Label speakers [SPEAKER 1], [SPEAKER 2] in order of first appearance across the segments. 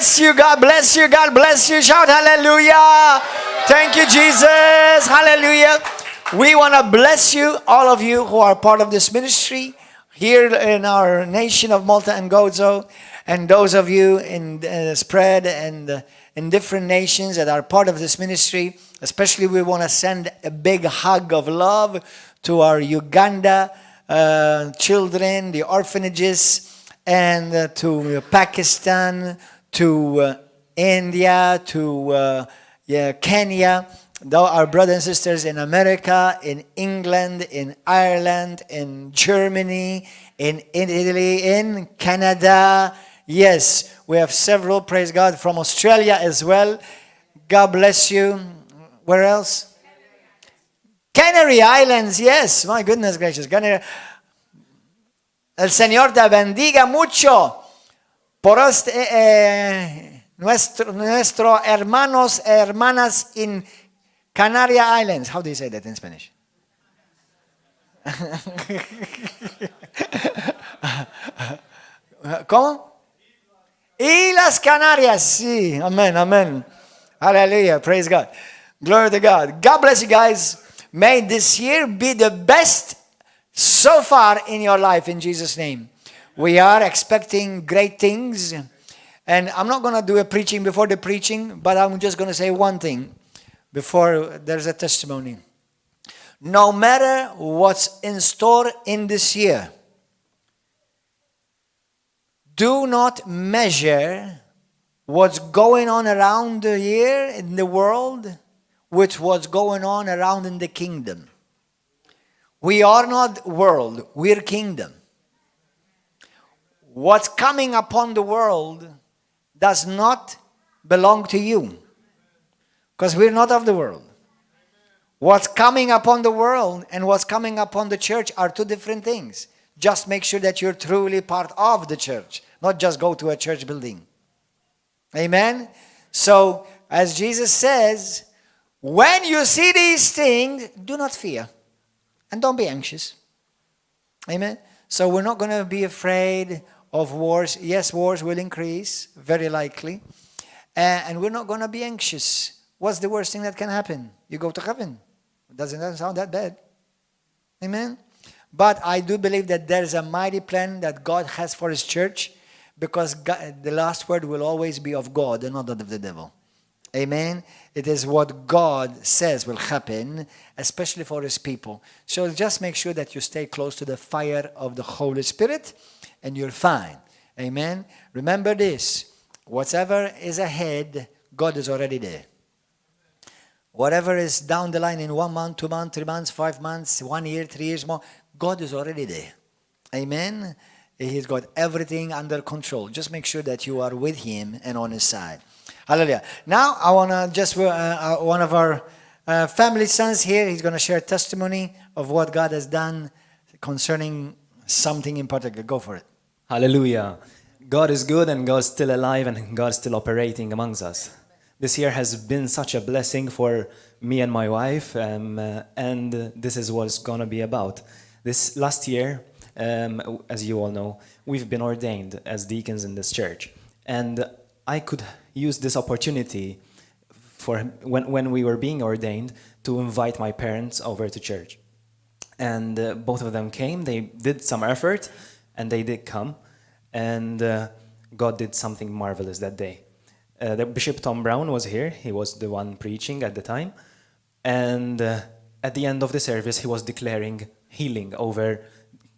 [SPEAKER 1] bless you. God bless you. God bless you. Shout hallelujah. Thank you, Jesus. Hallelujah. We want to bless you, all of you who are part of this ministry here in our nation of Malta and Gozo, and those of you in spread and in different nations that are part of this ministry. Especially we want to send a big hug of love to our Uganda children, the orphanages, and to Pakistan, to India, to Kenya, our brothers and sisters in America, in England, in Ireland, in Germany, in Italy, in Canada. Yes, we have several, praise God, from Australia as well. God bless you. Where else? Canary Islands, yes. My goodness gracious. El Señor te bendiga mucho por nuestro hermanos, hermanas in Canary Islands. How do you say that in Spanish? ¿Cómo? Y las Canarias, sí. Amen, amen. Hallelujah. Praise God. Glory to God. God bless you guys. May this year be the best so far in your life in Jesus' name. We are expecting great things. And I'm not going to do a preaching before the preaching, but I'm just going to say one thing before there's a testimony. No matter what's in store in this year, do not measure what's going on around the year in the world with what's going on around in the kingdom. We are not world, we're kingdom. What's coming upon the world does not belong to you, because we're not of the world. What's coming upon the world and what's coming upon the church are two different things. Just make sure that you're truly part of the church, not just go to a church building. Amen? So, as Jesus says, when you see these things, do not fear. And don't be anxious. Amen? So we're not going to be afraid of wars. Yes, wars will increase, very likely. And we're not going to be anxious. What's the worst thing that can happen? You go to heaven. Doesn't sound that bad. Amen? But I do believe that there's a mighty plan that God has for His church, because God, the last word will always be of God and not of the devil. Amen? It is what God says will happen, especially for His people. So just make sure that you stay close to the fire of the Holy Spirit and you're fine. Amen? Remember this. Whatever is ahead, God is already there. Whatever is down the line in 1 month, 2 months, 3 months, 5 months, 1 year, 3 years more, God is already there. Amen? He's got everything under control. Just make sure that you are with Him and on His side. Hallelujah. Now, I want to just, one of our family sons here, he's going to share testimony of what God has done concerning something in particular. Go for it.
[SPEAKER 2] Hallelujah. God is good and God's still alive and God's still operating amongst us. This year has been such a blessing for me and my wife, and this is what it's going to be about. This last year, as you all know, we've been ordained as deacons in this church. And I could use this opportunity for when we were being ordained to invite my parents over to church. And both of them came. They did some effort, and they did come. And God did something marvelous that day. The Bishop Tom Brown was here. He was the one preaching at the time. And at the end of the service, he was declaring healing over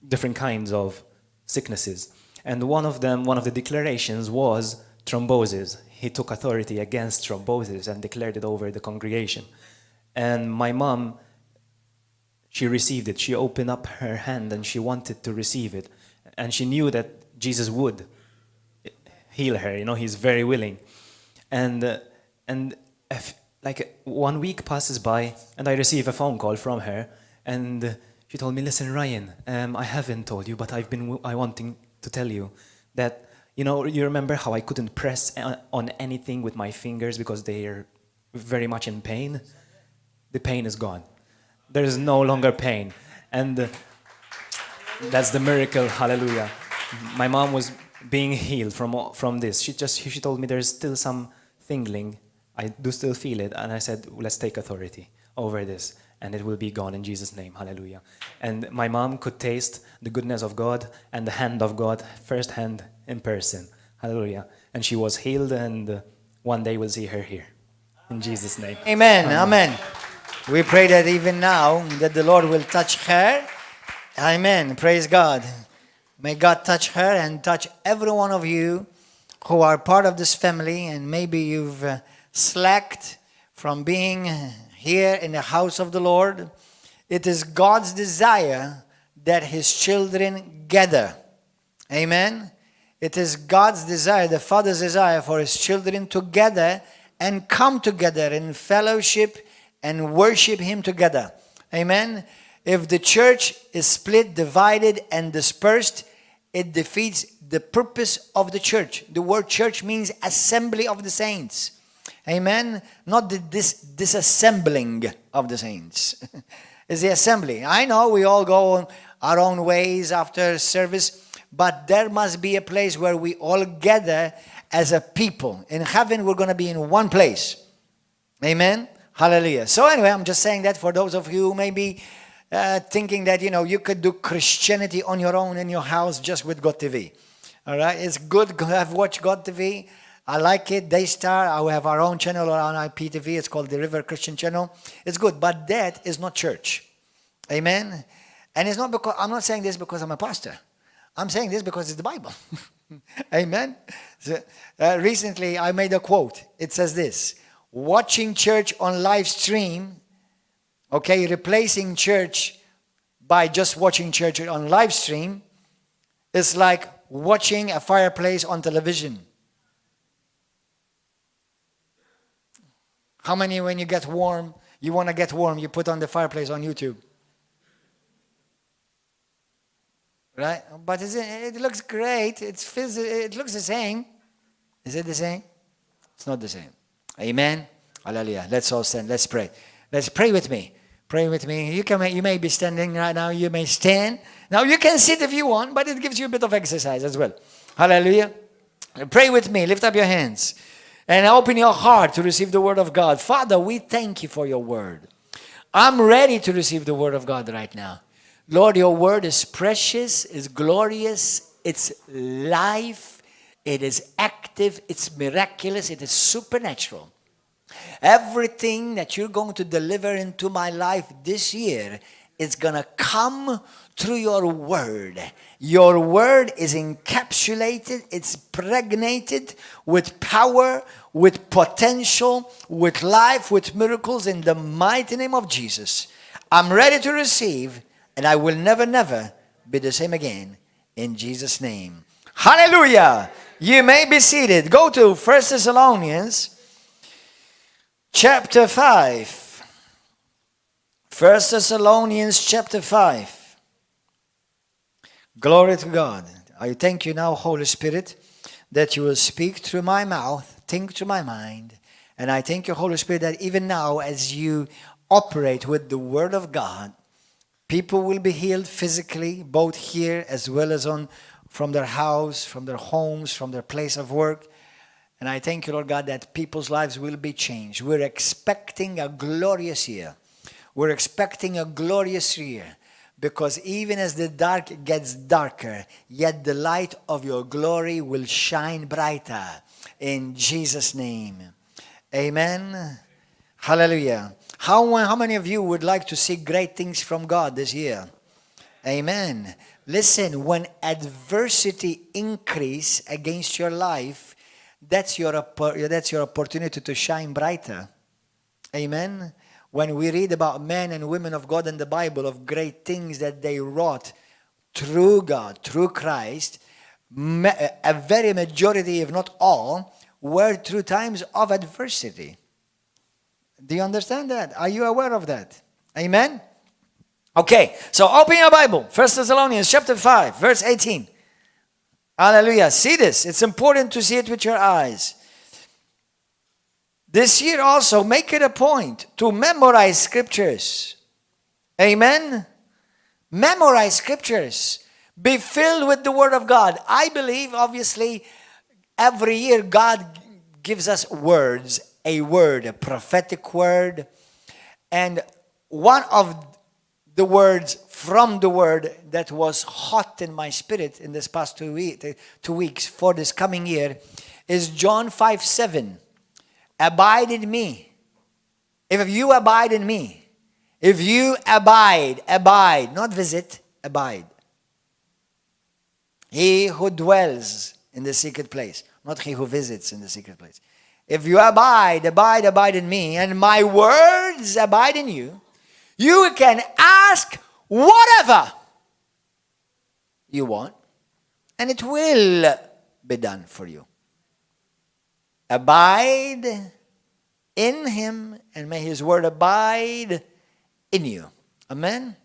[SPEAKER 2] different kinds of sicknesses. And one of the declarations was thrombosis. He took authority against thrombosis and declared it over the congregation. And my mom, she received it. She opened up her hand and she wanted to receive it. And she knew that Jesus would heal her. You know, He's very willing. And like 1 week passes by and I receive a phone call from her, and she told me, "Listen, Ryan, I haven't told you, but I wanting to tell you that, you know, you remember how I couldn't press on anything with my fingers because they are very much in pain? The pain is gone. There is no longer pain." And that's the miracle. Hallelujah. My mom was being healed from this. She told me there's still some tingling. I do still feel it, and I said, let's take authority over this, and it will be gone in Jesus' name. Hallelujah. And my mom could taste the goodness of God and the hand of God firsthand in person. Hallelujah. And she was healed, and one day we'll see her here. In Jesus' name.
[SPEAKER 1] Amen. Amen. We pray that even now that the Lord will touch her. Amen. Praise God. May God touch her and touch every one of you who are part of this family, and maybe you've slacked from being here in the house of the Lord. It is God's desire that his children gather. Amen. It is God's desire, the Father's desire for his children to gather and come together in fellowship and worship him together. Amen. If the church is split, divided, and dispersed, it defeats the purpose of the church. The word church means assembly of the saints. Amen. Not the disassembling of the saints. It's the assembly. I know we all go our own ways after service, but there must be a place where we all gather as a people. In heaven, we're going to be in one place. Amen. Hallelujah. So anyway, I'm just saying that for those of you who may be thinking that, you could do Christianity on your own in your house just with God TV. All right. It's good to have watched God TV. I like it. Daystar. I have our own channel on IPTV. It's called the River Christian Channel. It's good, but that is not church. Amen. And it's not because I'm not saying this because I'm a pastor. I'm saying this because it's the Bible. Amen. So, recently, I made a quote. It says this: watching church on live stream, replacing church by just watching church on live stream, is like watching a fireplace on television. How many, when you get warm, you want to get warm, you put on the fireplace on YouTube? Right? But it looks great. It looks the same. Is it the same? It's not the same. Amen. Hallelujah. Let's all stand. Let's pray. Let's pray with me. Pray with me. You may be standing right now. You may stand. Now you can sit if you want, but it gives you a bit of exercise as well. Hallelujah. Pray with me. Lift up your hands. And open your heart to receive the word of God. Father, we thank you for your word. I'm ready to receive the word of God right now. Lord, your word is precious, is glorious, it's life, it is active, it's miraculous, it is supernatural. Everything that you're going to deliver into my life this year is going to come through your word. Your word is encapsulated, it's pregnated with power, with potential, with life, with miracles in the mighty name of Jesus. I'm ready to receive, and I will never be the same again in Jesus' name. Hallelujah. You may be seated. Go to 1 Thessalonians chapter 5. 1 Thessalonians chapter 5. Glory to God. I thank you now, Holy Spirit, that you will speak through my mouth, think through my mind. And I thank you, Holy Spirit, that even now as you operate with the Word of God, people will be healed physically, both here as well as from their house, from their homes, from their place of work. And I thank you, Lord God, that people's lives will be changed. We're expecting a glorious year. We're expecting a glorious year, because even as the dark gets darker, yet the light of your glory will shine brighter. In Jesus' name. Amen. Hallelujah. How many of you would like to see great things from God this year? Amen. Listen, when adversity increase against your life, that's your opportunity to shine brighter. Amen. When we read about men and women of God in the Bible, of great things that they wrought through God, through Christ, a very majority, if not all, were through times of adversity. Do you understand that? Are you aware of that? Amen? Okay, so open your Bible. 1 Thessalonians chapter 5, verse 18. Hallelujah. See this. It's important to see it with your eyes. This year also, make it a point to memorize scriptures. Amen? Memorize scriptures. Be filled with the Word of God. I believe, obviously, every year God gives us words, a word, a prophetic word. And one of the words from the Word that was hot in my spirit in this past 2 weeks for this coming year is John 5:7. Abide in me. If you abide in me, if you abide, not visit, abide. He who dwells in the secret place, not he who visits in the secret place. If you abide in me, and my words abide in you, you can ask whatever you want, and it will be done for you. Abide in him, and may his word abide in you. Amen?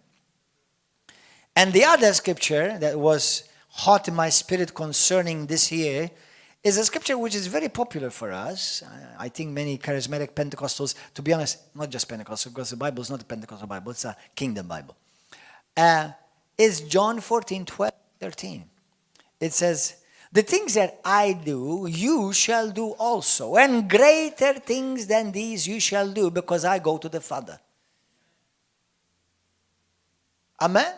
[SPEAKER 1] And the other scripture that was hot in my spirit concerning this year is a scripture which is very popular for us. I think many charismatic Pentecostals, to be honest, not just Pentecostal, because the Bible is not a Pentecostal Bible, it's a kingdom Bible. Is John 14:12-13. It says, the things that I do, you shall do also. And greater things than these you shall do, because I go to the Father. Amen?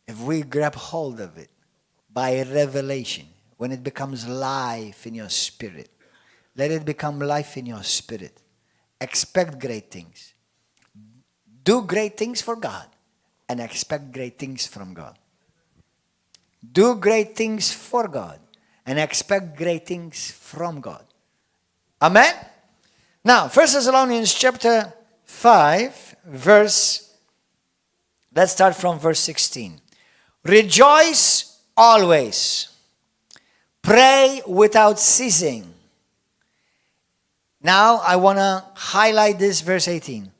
[SPEAKER 1] If we grab hold of it by revelation, when it becomes life in your spirit, let it become life in your spirit. Expect great things. Do great things for God and expect great things from God. Do great things for God and expect great things from God. Amen? Now, 1 Thessalonians chapter 5, let's start from verse 16. Rejoice always. Pray without ceasing. Now, I want to highlight this verse 18.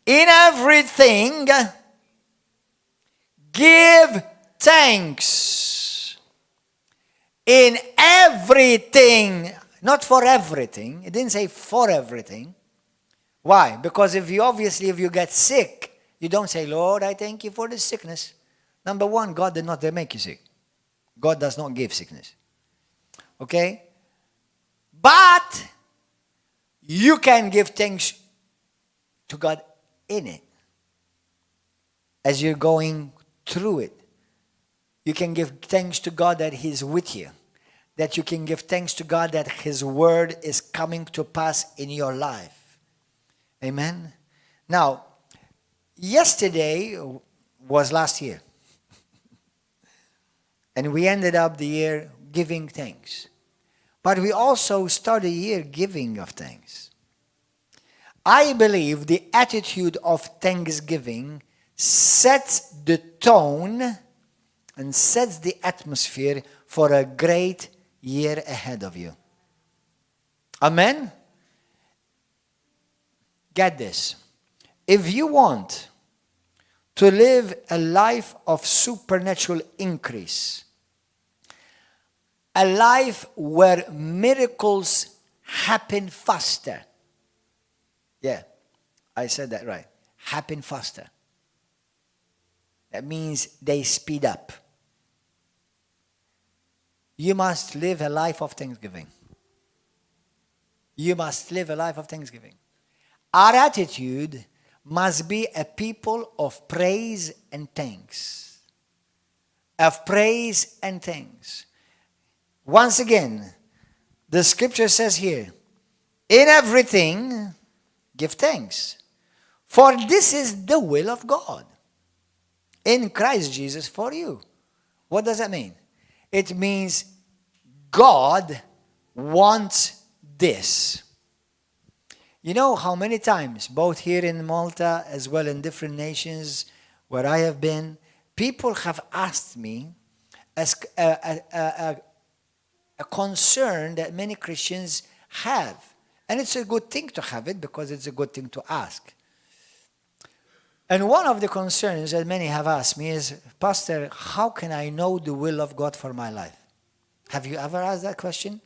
[SPEAKER 1] In everything, give thanks. In everything, not for everything. It didn't say for everything. Why? Because if you get sick, you don't say, Lord, I thank you for this sickness. Number one, God did not make you sick. God does not give sickness. Okay? But you can give thanks to God in it. As you're going through it. You can give thanks to God that He's with you. That you can give thanks to God that His word is coming to pass in your life. Amen? Now, yesterday was last year. And we ended up the year giving thanks. But we also started the year giving of thanks. I believe the attitude of thanksgiving sets the tone and sets the atmosphere for a great year ahead of you. Amen? Get this. If you want to live a life of supernatural increase, a life where miracles happen faster. Yeah, I said that right. Happen faster. That means they speed up. You must live a life of thanksgiving. You must live a life of thanksgiving. Our attitude must be a people of praise and thanks. Of praise and thanks. Once again, the scripture says here, in everything, give thanks. For this is the will of God in Christ Jesus for you. What does that mean? It means God wants this. You know how many times, both here in Malta as well in different nations where I have been, people have asked me as a concern that many Christians have. And it's a good thing to have it because it's a good thing to ask. And one of the concerns that many have asked me is, Pastor, how can I know the will of God for my life? Have you ever asked that question?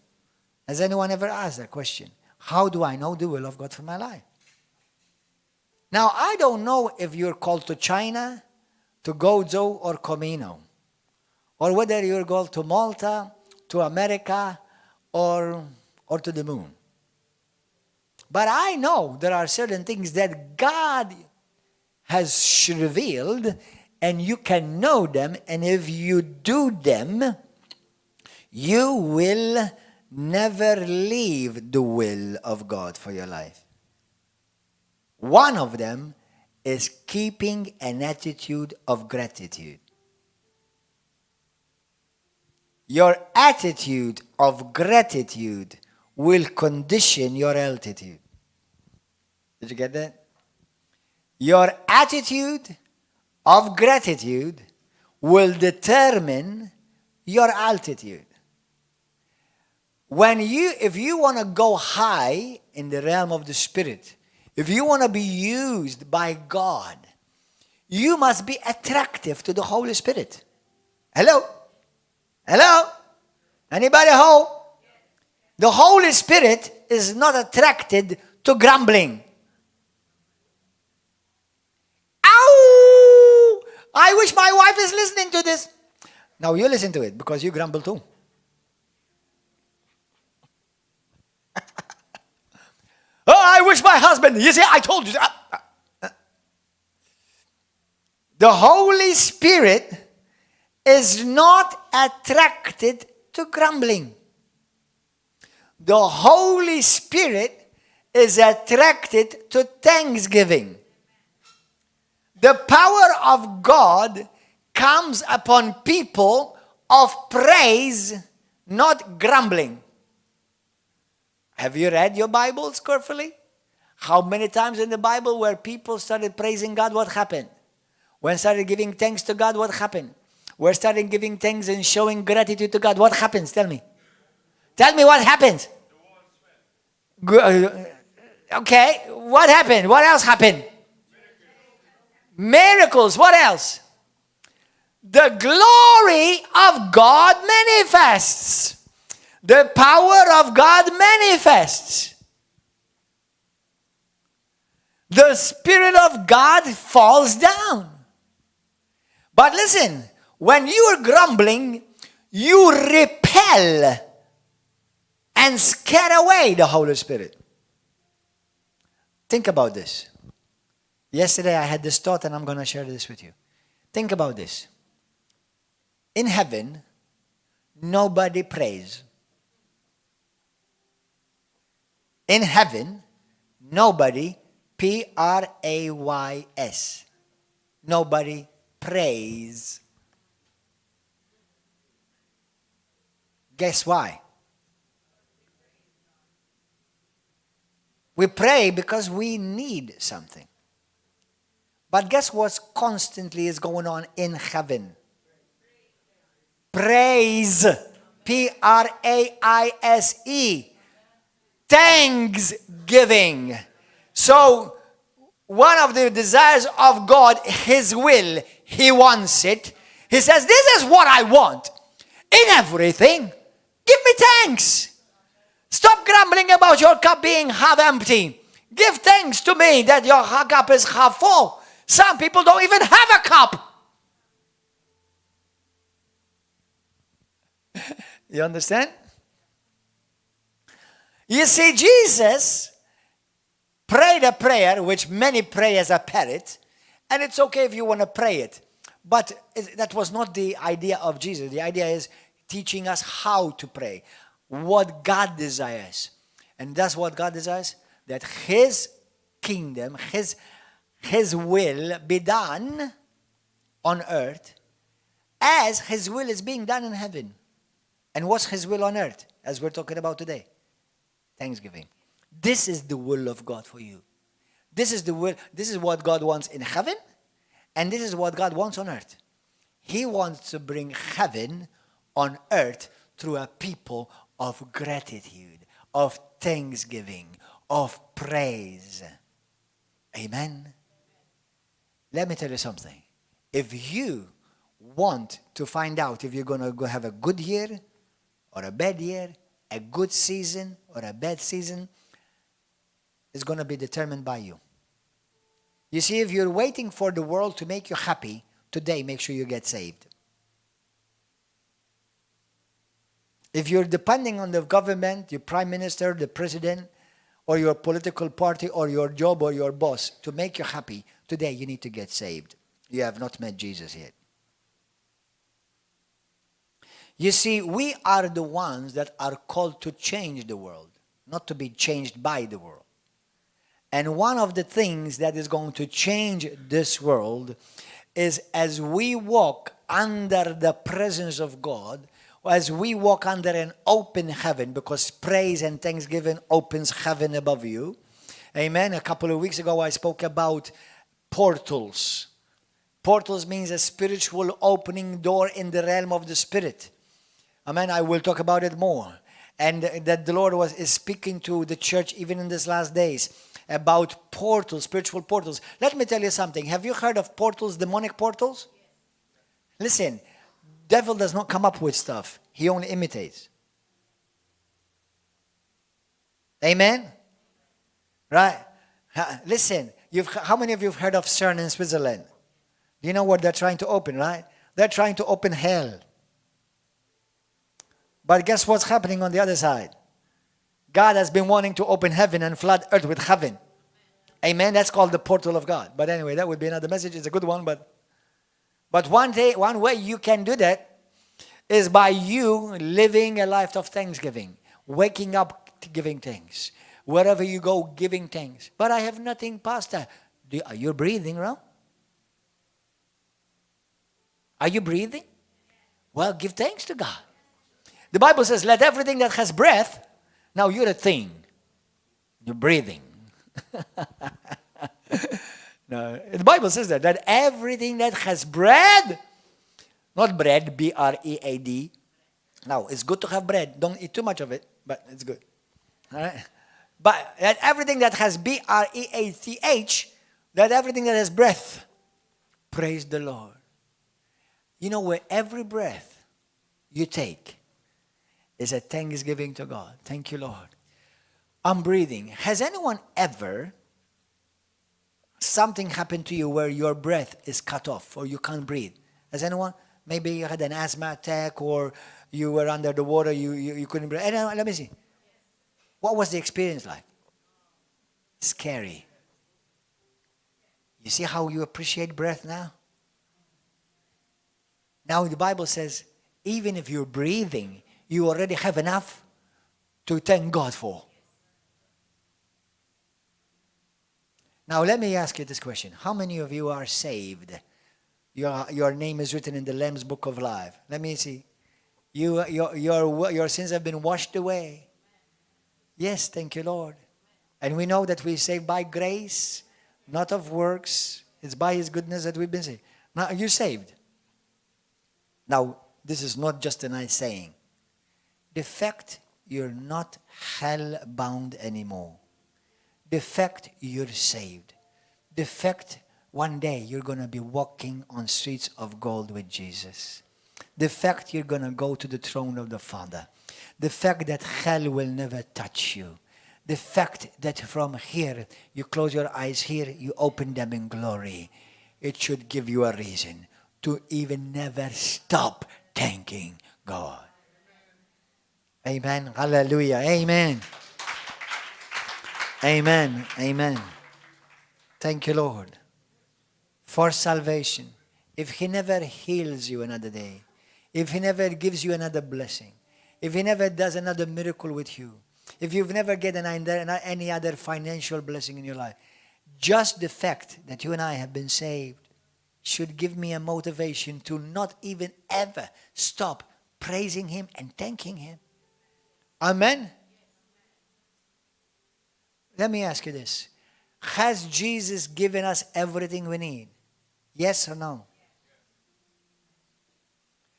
[SPEAKER 1] Has anyone ever asked that question? How do I know the will of God for my life? Now, I don't know if you're called to China, to Gozo or Comino, or whether you're going to Malta, to America, or to the moon. But I know there are certain things that God has revealed, and you can know them, and if you do them, you will never leave the will of God for your life. One of them is keeping an attitude of gratitude. Your attitude of gratitude will condition your altitude. Did you get that? Your attitude of gratitude will determine your altitude. If you want to go high in the realm of the Spirit, if you want to be used by God, you must be attractive to the Holy Spirit. Hello? Hello? Anybody home? The Holy Spirit is not attracted to grumbling. Ow! I wish my wife is listening to this. Now you listen to it because you grumble too. Oh, I wish my husband, you see, I told you. The Holy Spirit is not attracted to grumbling. The Holy Spirit is attracted to thanksgiving. The power of God comes upon people of praise, not grumbling. Have you read your Bibles carefully? How many times in the Bible where people started praising God, what happened? When started giving thanks to God, what happened? When started giving thanks and showing gratitude to God, what happens? Tell me. Tell me what happens. Okay, what happened? What else happened? Miracles. What else? The glory of God manifests. The power of God manifests. The Spirit of God falls down. But listen, when you are grumbling, you repel and scare away the Holy Spirit. Think about this. Yesterday I had this thought and I'm going to share this with you. Think about this. In heaven, nobody prays. In heaven, nobody, P-R-A-Y-S, nobody prays. Guess why? We pray because we need something. But guess what constantly is going on in heaven? Praise. P-R-A-I-S-E. Thanksgiving. So, one of the desires of God, His will, He wants it. He says, this is what I want. In everything, give me thanks. Stop grumbling about your cup being half empty. Give thanks to me that your cup is half full. Some people don't even have a cup. You understand? You see, Jesus prayed a prayer, which many pray as a parrot, and it's okay if you want to pray it. But that was not the idea of Jesus. The idea is teaching us how to pray, what God desires. And that's what God desires, that His kingdom, His will be done on earth as His will is being done in heaven. And what's His will on earth, as we're talking about today? Thanksgiving. This is the will of God for you. This is the will. This is what God wants in heaven, and this is what God wants on earth. He wants to bring heaven on earth through a people of gratitude, of thanksgiving, of praise. Amen. Let me tell you something. If you want to find out if you're going to have a good year or a bad year, a good season or a bad season, is going to be determined by you. You see, if you're waiting for the world to make you happy today make sure you get saved. If you're depending on the government, your prime minister, the president, or your political party, or your job, or your boss to make you happy, today you need to get saved. You have not met Jesus yet. You see, we are the ones that are called to change the world, not to be changed by the world. And one of the things that is going to change this world is as we walk under the presence of God, as we walk under an open heaven, because praise and thanksgiving opens heaven above you. Amen. A couple of weeks ago I spoke about portals. Portals means a spiritual opening door in the realm of the spirit. Amen. I will talk about it more. And that the Lord is speaking to the church even in these last days about portals, spiritual portals. Let me tell you something. Have you heard of portals, demonic portals? Listen, devil does not come up with stuff. He only imitates. Amen? Right? Listen, how many of you have heard of CERN in Switzerland? Do you know what they're trying to open, right? They're trying to open hell. But guess what's happening on the other side? God has been wanting to open heaven and flood earth with heaven. Amen? That's called the portal of God. But anyway, that would be another message. It's a good one, but one way you can do that is by you living a life of thanksgiving, waking up giving thanks, wherever you go giving thanks. But I have nothing, Pastor. Are you breathing, right? Are you breathing? Well, give thanks to God. The Bible says, let everything that has breath, now you're a thing. You're breathing. No, the Bible says that everything that has bread, not bread, B-R-E-A-D. Now, it's good to have bread. Don't eat too much of it, but it's good. All right? But that everything that has B-R-E-A-T-H, that everything that has breath, praise the Lord. You know, where every breath you take is a thanksgiving to God. Thank you, Lord. I'm breathing. Has anyone ever something happened to you where your breath is cut off or you can't breathe? Has anyone? Maybe you had an asthma attack or you were under the water, you couldn't breathe. Let me see. What was the experience like? Scary. You see how you appreciate breath now? Now the Bible says, even if you're breathing, you already have enough to thank God for. Now let me ask you this question. How many of you are saved? Your name is written in the Lamb's Book of Life. Let me see. Your sins have been washed away. Yes, thank you, Lord. And we know that we're saved by grace, not of works. It's by His goodness that we've been saved. Now, you're saved. Now, this is not just a nice saying. The fact you're not hell-bound anymore. The fact you're saved. The fact one day you're going to be walking on streets of gold with Jesus. The fact you're going to go to the throne of the Father. The fact that hell will never touch you. The fact that from here, you close your eyes here, you open them in glory. It should give you a reason to even never stop thanking God. Amen. Hallelujah. Amen. Amen. Amen. Thank you, Lord, for salvation. If He never heals you another day, if He never gives you another blessing, if He never does another miracle with you, if you've never gotten any other financial blessing in your life, just the fact that you and I have been saved should give me a motivation to not even ever stop praising Him and thanking Him. Amen? Let me ask you this. Has Jesus given us everything we need? Yes or no?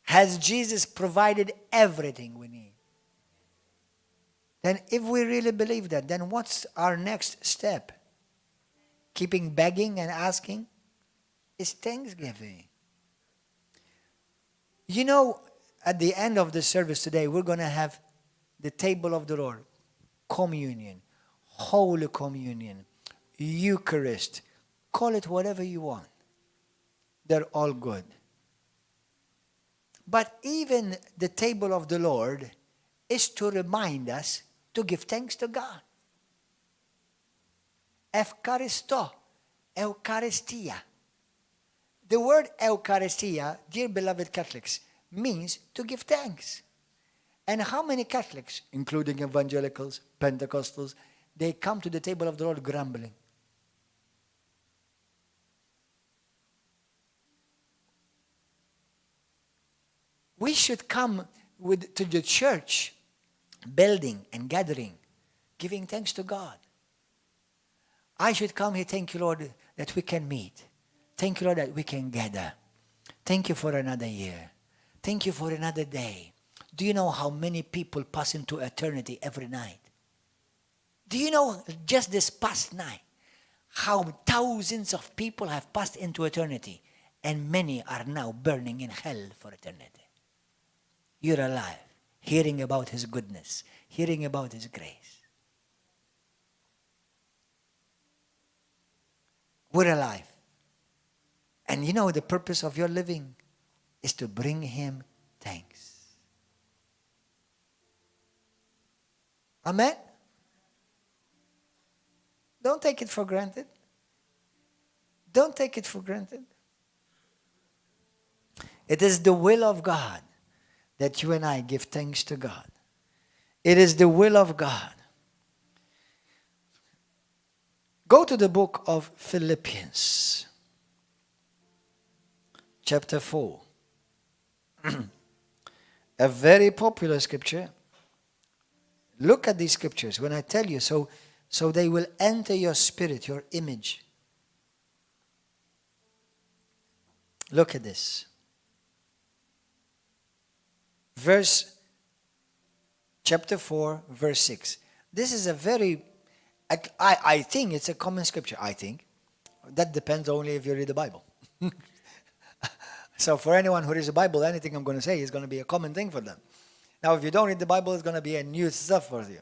[SPEAKER 1] Has Jesus provided everything we need? Then if we really believe that, then what's our next step? Keeping begging and asking? Is thanksgiving. You know, at the end of the service today, we're going to have the table of the Lord, communion, Holy Communion, Eucharist, call it whatever you want. they're all good. But even the table of the Lord is to remind us to give thanks to God. Eucharisto, Eucharistia. The word Eucharistia, dear beloved Catholics, means to give thanks. And how many Catholics, including evangelicals, Pentecostals, they come to the table of the Lord grumbling? We should come to the church building and gathering, giving thanks to God. I should come here, thank you, Lord, that we can meet. Thank you, Lord, that we can gather. Thank you for another year. Thank you for another day. Do you know how many people pass into eternity every night? Do you know just this past night how thousands of people have passed into eternity and many are now burning in hell for eternity? You're alive, hearing about His goodness, hearing about His grace. We're alive. And you know the purpose of your living is to bring Him thanks. Amen? Don't take it for granted. Don't take it for granted. It is the will of God that you and I give thanks to God. It is the will of God. Go to the book of Philippians, chapter 4. A very popular scripture. Look at these scriptures when I tell you, so they will enter your spirit, your image. Look at this. Chapter 4, verse 6. This is a very, I think it's a common scripture, I think. That depends only if you read the Bible. So for anyone who reads the Bible, anything I'm going to say is going to be a common thing for them. Now, if you don't read the Bible, it's going to be a new stuff for you.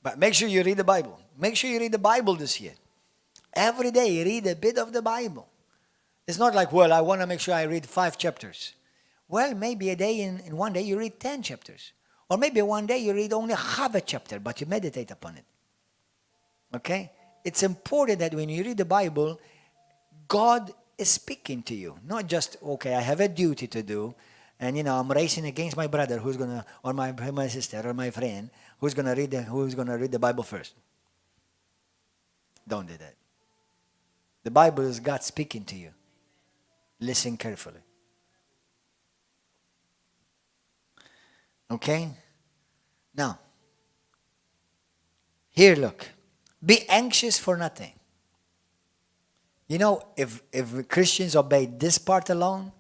[SPEAKER 1] But make sure you read the Bible. Make sure you read the Bible this year. Every day, read a bit of the Bible. It's not like, well, I want to make sure I read 5 chapters. Well, maybe a day in one day you read 10 chapters. Or maybe one day you read only half a chapter, but you meditate upon it. Okay? It's important that when you read the Bible, God is speaking to you. Not just, okay, I have a duty to do, and I'm racing against my brother who's gonna, or my sister, or my friend who's gonna read the Bible first. Don't do that. The Bible is God speaking to you. Listen carefully. Okay? Now, here look. Be anxious for nothing. If Christians obey this part alone,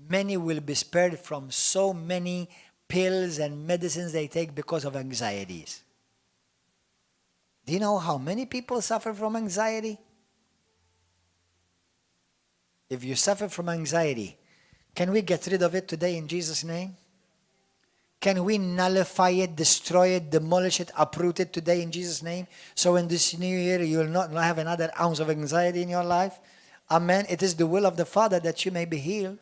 [SPEAKER 1] many will be spared from so many pills and medicines they take because of anxieties. Do you know how many people suffer from anxiety? If you suffer from anxiety, can we get rid of it today in Jesus' name? Can we nullify it, destroy it, demolish it, uproot it today in Jesus' name? So in this new year, you will not have another ounce of anxiety in your life. Amen. It is the will of the Father that you may be healed.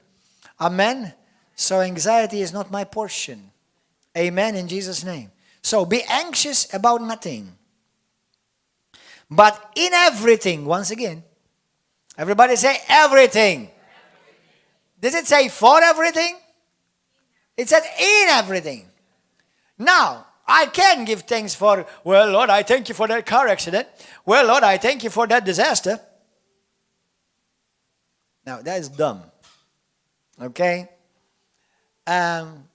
[SPEAKER 1] Amen. So anxiety is not my portion. Amen, in Jesus' name. So be anxious about nothing. But in everything, once again, everybody say everything. Does it say for everything? It said in everything. Now, I can give thanks for, well, Lord, I thank you for that car accident. Well, Lord, I thank you for that disaster. Now, that is dumb. Okay?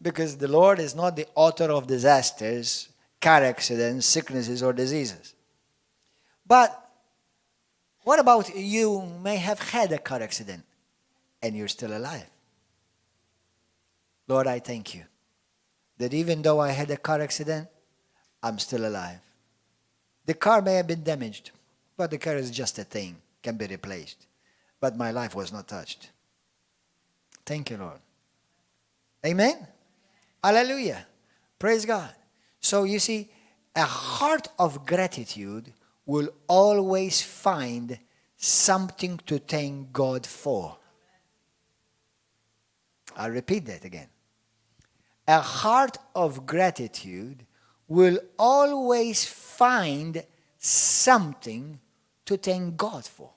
[SPEAKER 1] Because the Lord is not the author of disasters, car accidents, sicknesses, or diseases. But what about you may have had a car accident and you're still alive? Lord, I thank you that even though I had a car accident, I'm still alive. The car may have been damaged, but the car is just a thing, can be replaced. But my life was not touched. Thank you, Lord. Amen? Hallelujah. Praise God. So you see, a heart of gratitude will always find something to thank God for. I'll repeat that again. A heart of gratitude will always find something to thank God for.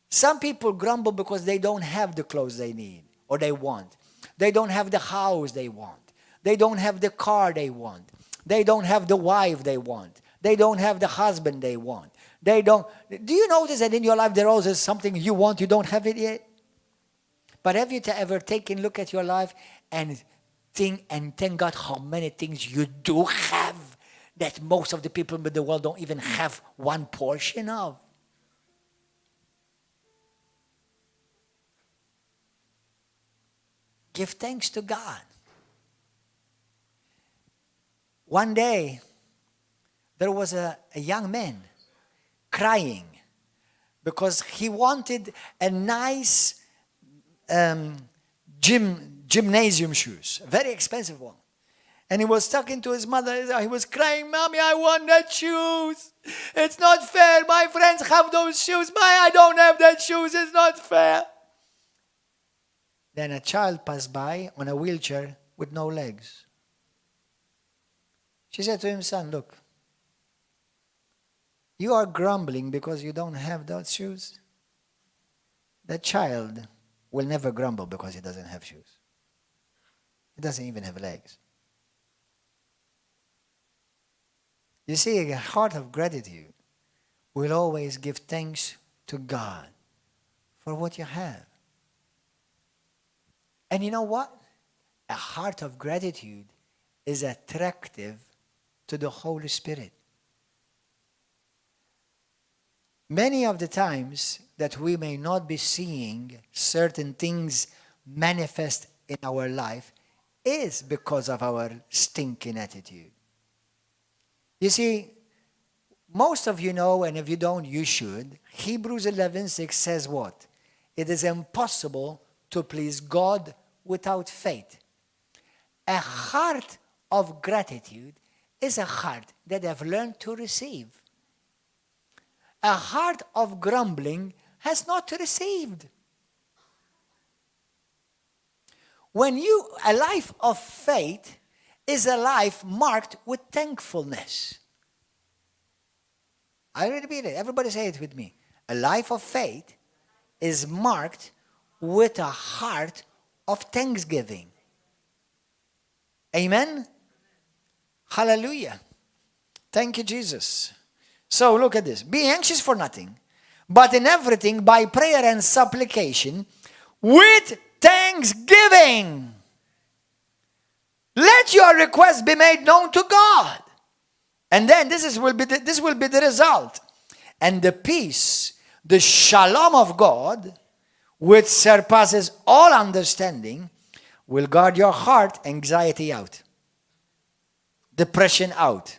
[SPEAKER 1] Some people grumble because they don't have the clothes they need or they want. They don't have the house they want. They don't have the car they want. They don't have the wife they want. They don't have the husband they want. They don't. Do you notice that in your life there always is something you want, you don't have it yet? But have you ever taken a look at your life and think and thank God how many things you do have that most of the people in the world don't even have one portion of? Give thanks to God. One day, there was a young man crying because he wanted a nice gymnasium shoes, a very expensive one. And he was talking to his mother. He was crying, "Mommy, I want that shoes. It's not fair. My friends have those shoes. I don't have that shoes. It's not fair." Then a child passed by on a wheelchair with no legs. She said to him, "Son, look, you are grumbling because you don't have those shoes. That child will never grumble because he doesn't have shoes. He doesn't even have legs." You see, a heart of gratitude will always give thanks to God for what you have. And you know what? A heart of gratitude is attractive to the Holy Spirit. Many of the times that we may not be seeing certain things manifest in our life is because of our stinking attitude. You see, most of you know, and if you don't, you should. Hebrews 11:6 says what? It is impossible to please God without faith. A heart of gratitude is a heart that have learned to receive. A heart of grumbling has not received. A life of faith is a life marked with thankfulness. I repeat it. Everybody say it with me. A life of faith is marked with a heart of thanksgiving. Amen? Hallelujah. Thank you, Jesus. So look at this. Be anxious for nothing, but in everything by prayer and supplication with thanksgiving. Let your requests be made known to God. And then this will be the result. And the peace, the shalom of God, which surpasses all understanding, will guard your heart, anxiety out, depression out.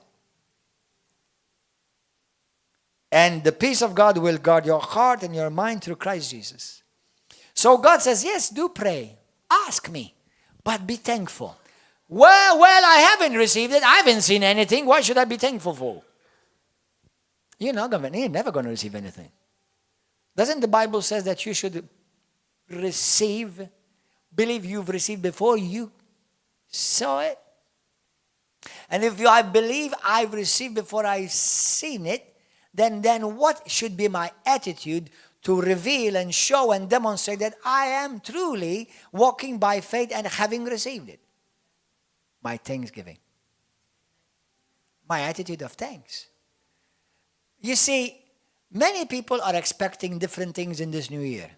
[SPEAKER 1] And the peace of God will guard your heart and your mind through Christ Jesus. So God says, yes, do pray. Ask me, but be thankful. Well, I haven't received it. I haven't seen anything. Why should I be thankful for? You're never going to receive anything. Doesn't the Bible says that you should believe you've received before you saw it? And if I believe I've received before I've seen it, then what should be my attitude to reveal and show and demonstrate that I am truly walking by faith and having received it? My thanksgiving. My attitude of thanks. You see, many people are expecting different things in this new year.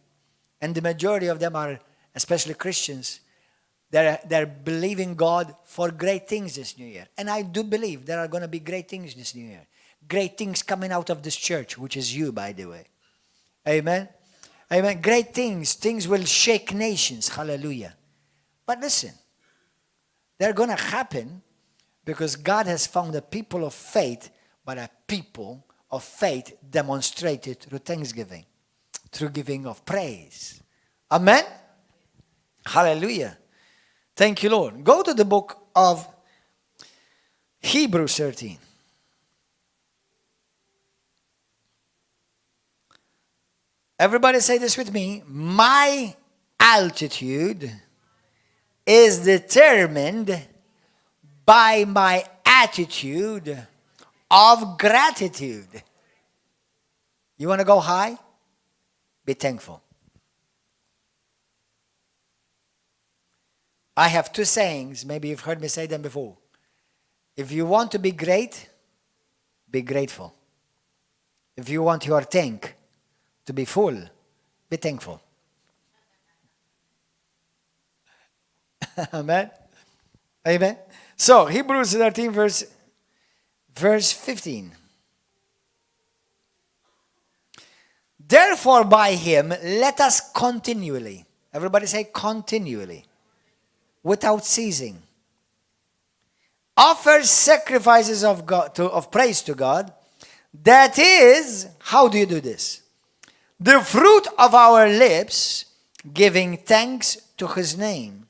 [SPEAKER 1] And the majority of them are, especially Christians, they're believing God for great things this new year. And I do believe there are going to be great things this new year. Great things coming out of this church, which is you, by the way. Amen? Amen. Great things. Things will shake nations. Hallelujah. But listen, they're going to happen because God has found a people of faith, but a people of faith demonstrated through thanksgiving, through giving of praise. Amen? Hallelujah. Thank you, Lord. Go to the book of Hebrews 13. Everybody say this with me. My altitude is determined by my attitude of gratitude. You want to go high? Be thankful. I have two sayings, maybe you've heard me say them before. If you want to be great, be grateful. If you want your tank to be full, be thankful. Amen? Amen? So, Hebrews 13, verse 15. Therefore, by him, let us continually, everybody say continually, without ceasing, offer sacrifices of praise to God. That is, how do you do this? The fruit of our lips, giving thanks to his name.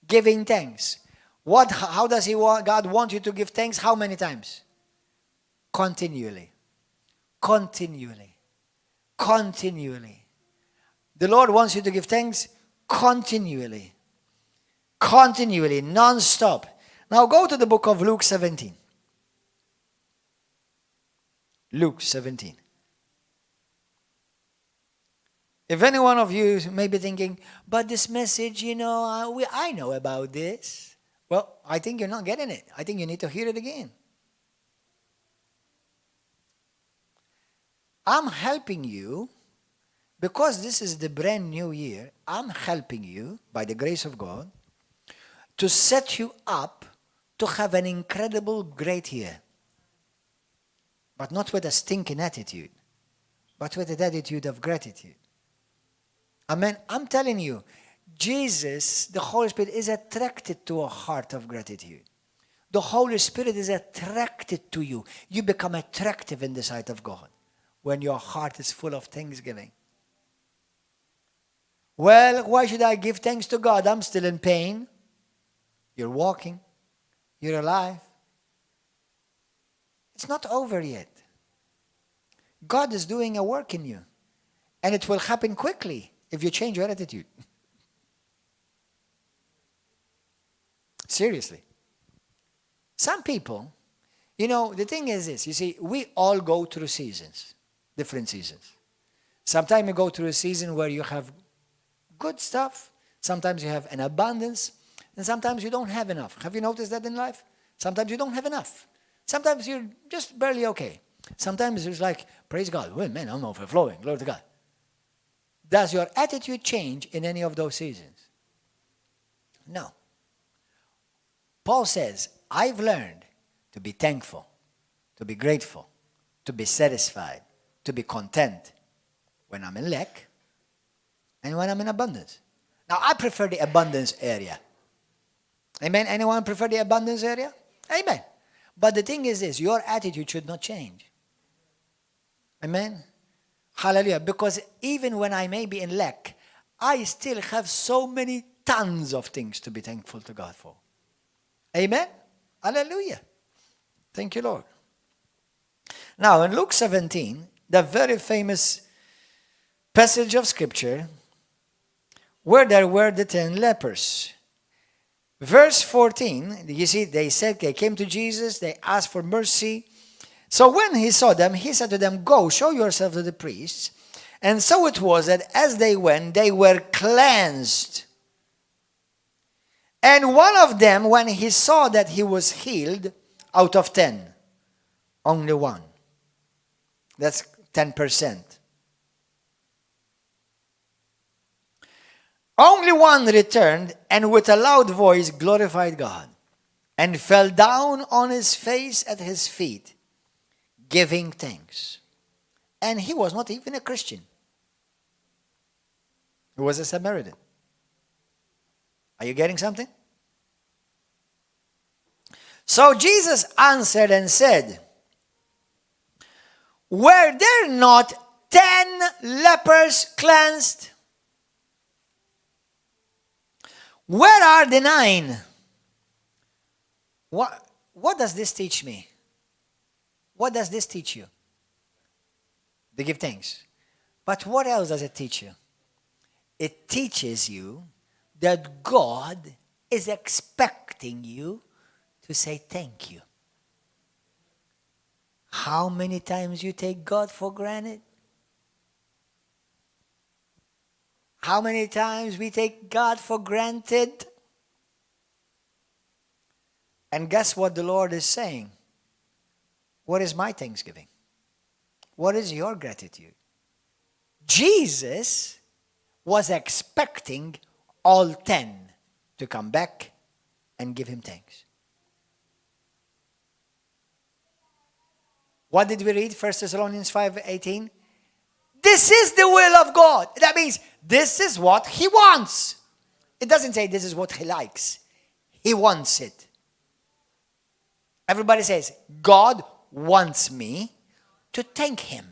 [SPEAKER 1] Giving thanks. How does God want you to give thanks? How many times? Continually. Continually. Continually. The Lord wants you to give thanks continually. Continually, non-stop. Now go to the book of Luke 17. Luke 17. If any one of you may be thinking, but this message, I know about this. Well, I think you're not getting it. I think you need to hear it again. I'm helping you, because this is the brand new year, I'm helping you, by the grace of God, to set you up to have an incredible, great year. But not with a stinking attitude, but with an attitude of gratitude. Amen. I'm telling you, Jesus, the Holy Spirit, is attracted to a heart of gratitude. The Holy Spirit is attracted to you. You become attractive in the sight of God when your heart is full of thanksgiving. Well, why should I give thanks to God? I'm still in pain. You're walking. You're alive. It's not over yet. God is doing a work in you. And it will happen quickly if you change your attitude. Seriously. Some people, the thing is this. You see, we all go through seasons. Different seasons. Sometimes you go through a season where you have good stuff. Sometimes you have an abundance. And sometimes you don't have enough. Have you noticed that in life? Sometimes you don't have enough. Sometimes you're just barely okay. Sometimes it's like, praise God. Well, man, I'm overflowing. Glory to God. Does your attitude change in any of those seasons? No. Paul says, I've learned to be thankful, to be grateful, to be satisfied, to be content when I'm in lack and when I'm in abundance. Now, I prefer the abundance area. Amen? Anyone prefer the abundance area? Amen. But the thing is this, your attitude should not change. Amen? Hallelujah. Because even when I may be in lack, I still have so many tons of things to be thankful to God for. Amen? Hallelujah. Thank you, Lord. Now, in Luke 17, the very famous passage of Scripture, where there were the 10 lepers. Verse 14, you see, they came to Jesus, they asked for mercy. So when he saw them, he said to them, go, show yourself to the priests. And so it was that as they went, they were cleansed. And one of them, when he saw that he was healed, out of 10, only one. That's 10%. Only one returned and with a loud voice glorified God and fell down on his face at his feet, giving thanks. And he was not even a Christian. He was a Samaritan. Are you getting something? So Jesus answered and said, were there not 10 lepers cleansed? Where are the 9? What does this teach me? What does this teach you? To give thanks. But what else does it teach you? it teaches you that God is expecting you to say thank you. How many times you take God for granted? How many times we take God for granted? And guess what the Lord is saying? What is my thanksgiving? What is your gratitude? Jesus was expecting all 10 to come back and give him thanks. What did we read? 1 Thessalonians 5:18. This is the will of God. That means this is what he wants. It doesn't say this is what he likes. He wants it. Everybody says, God wants me to thank him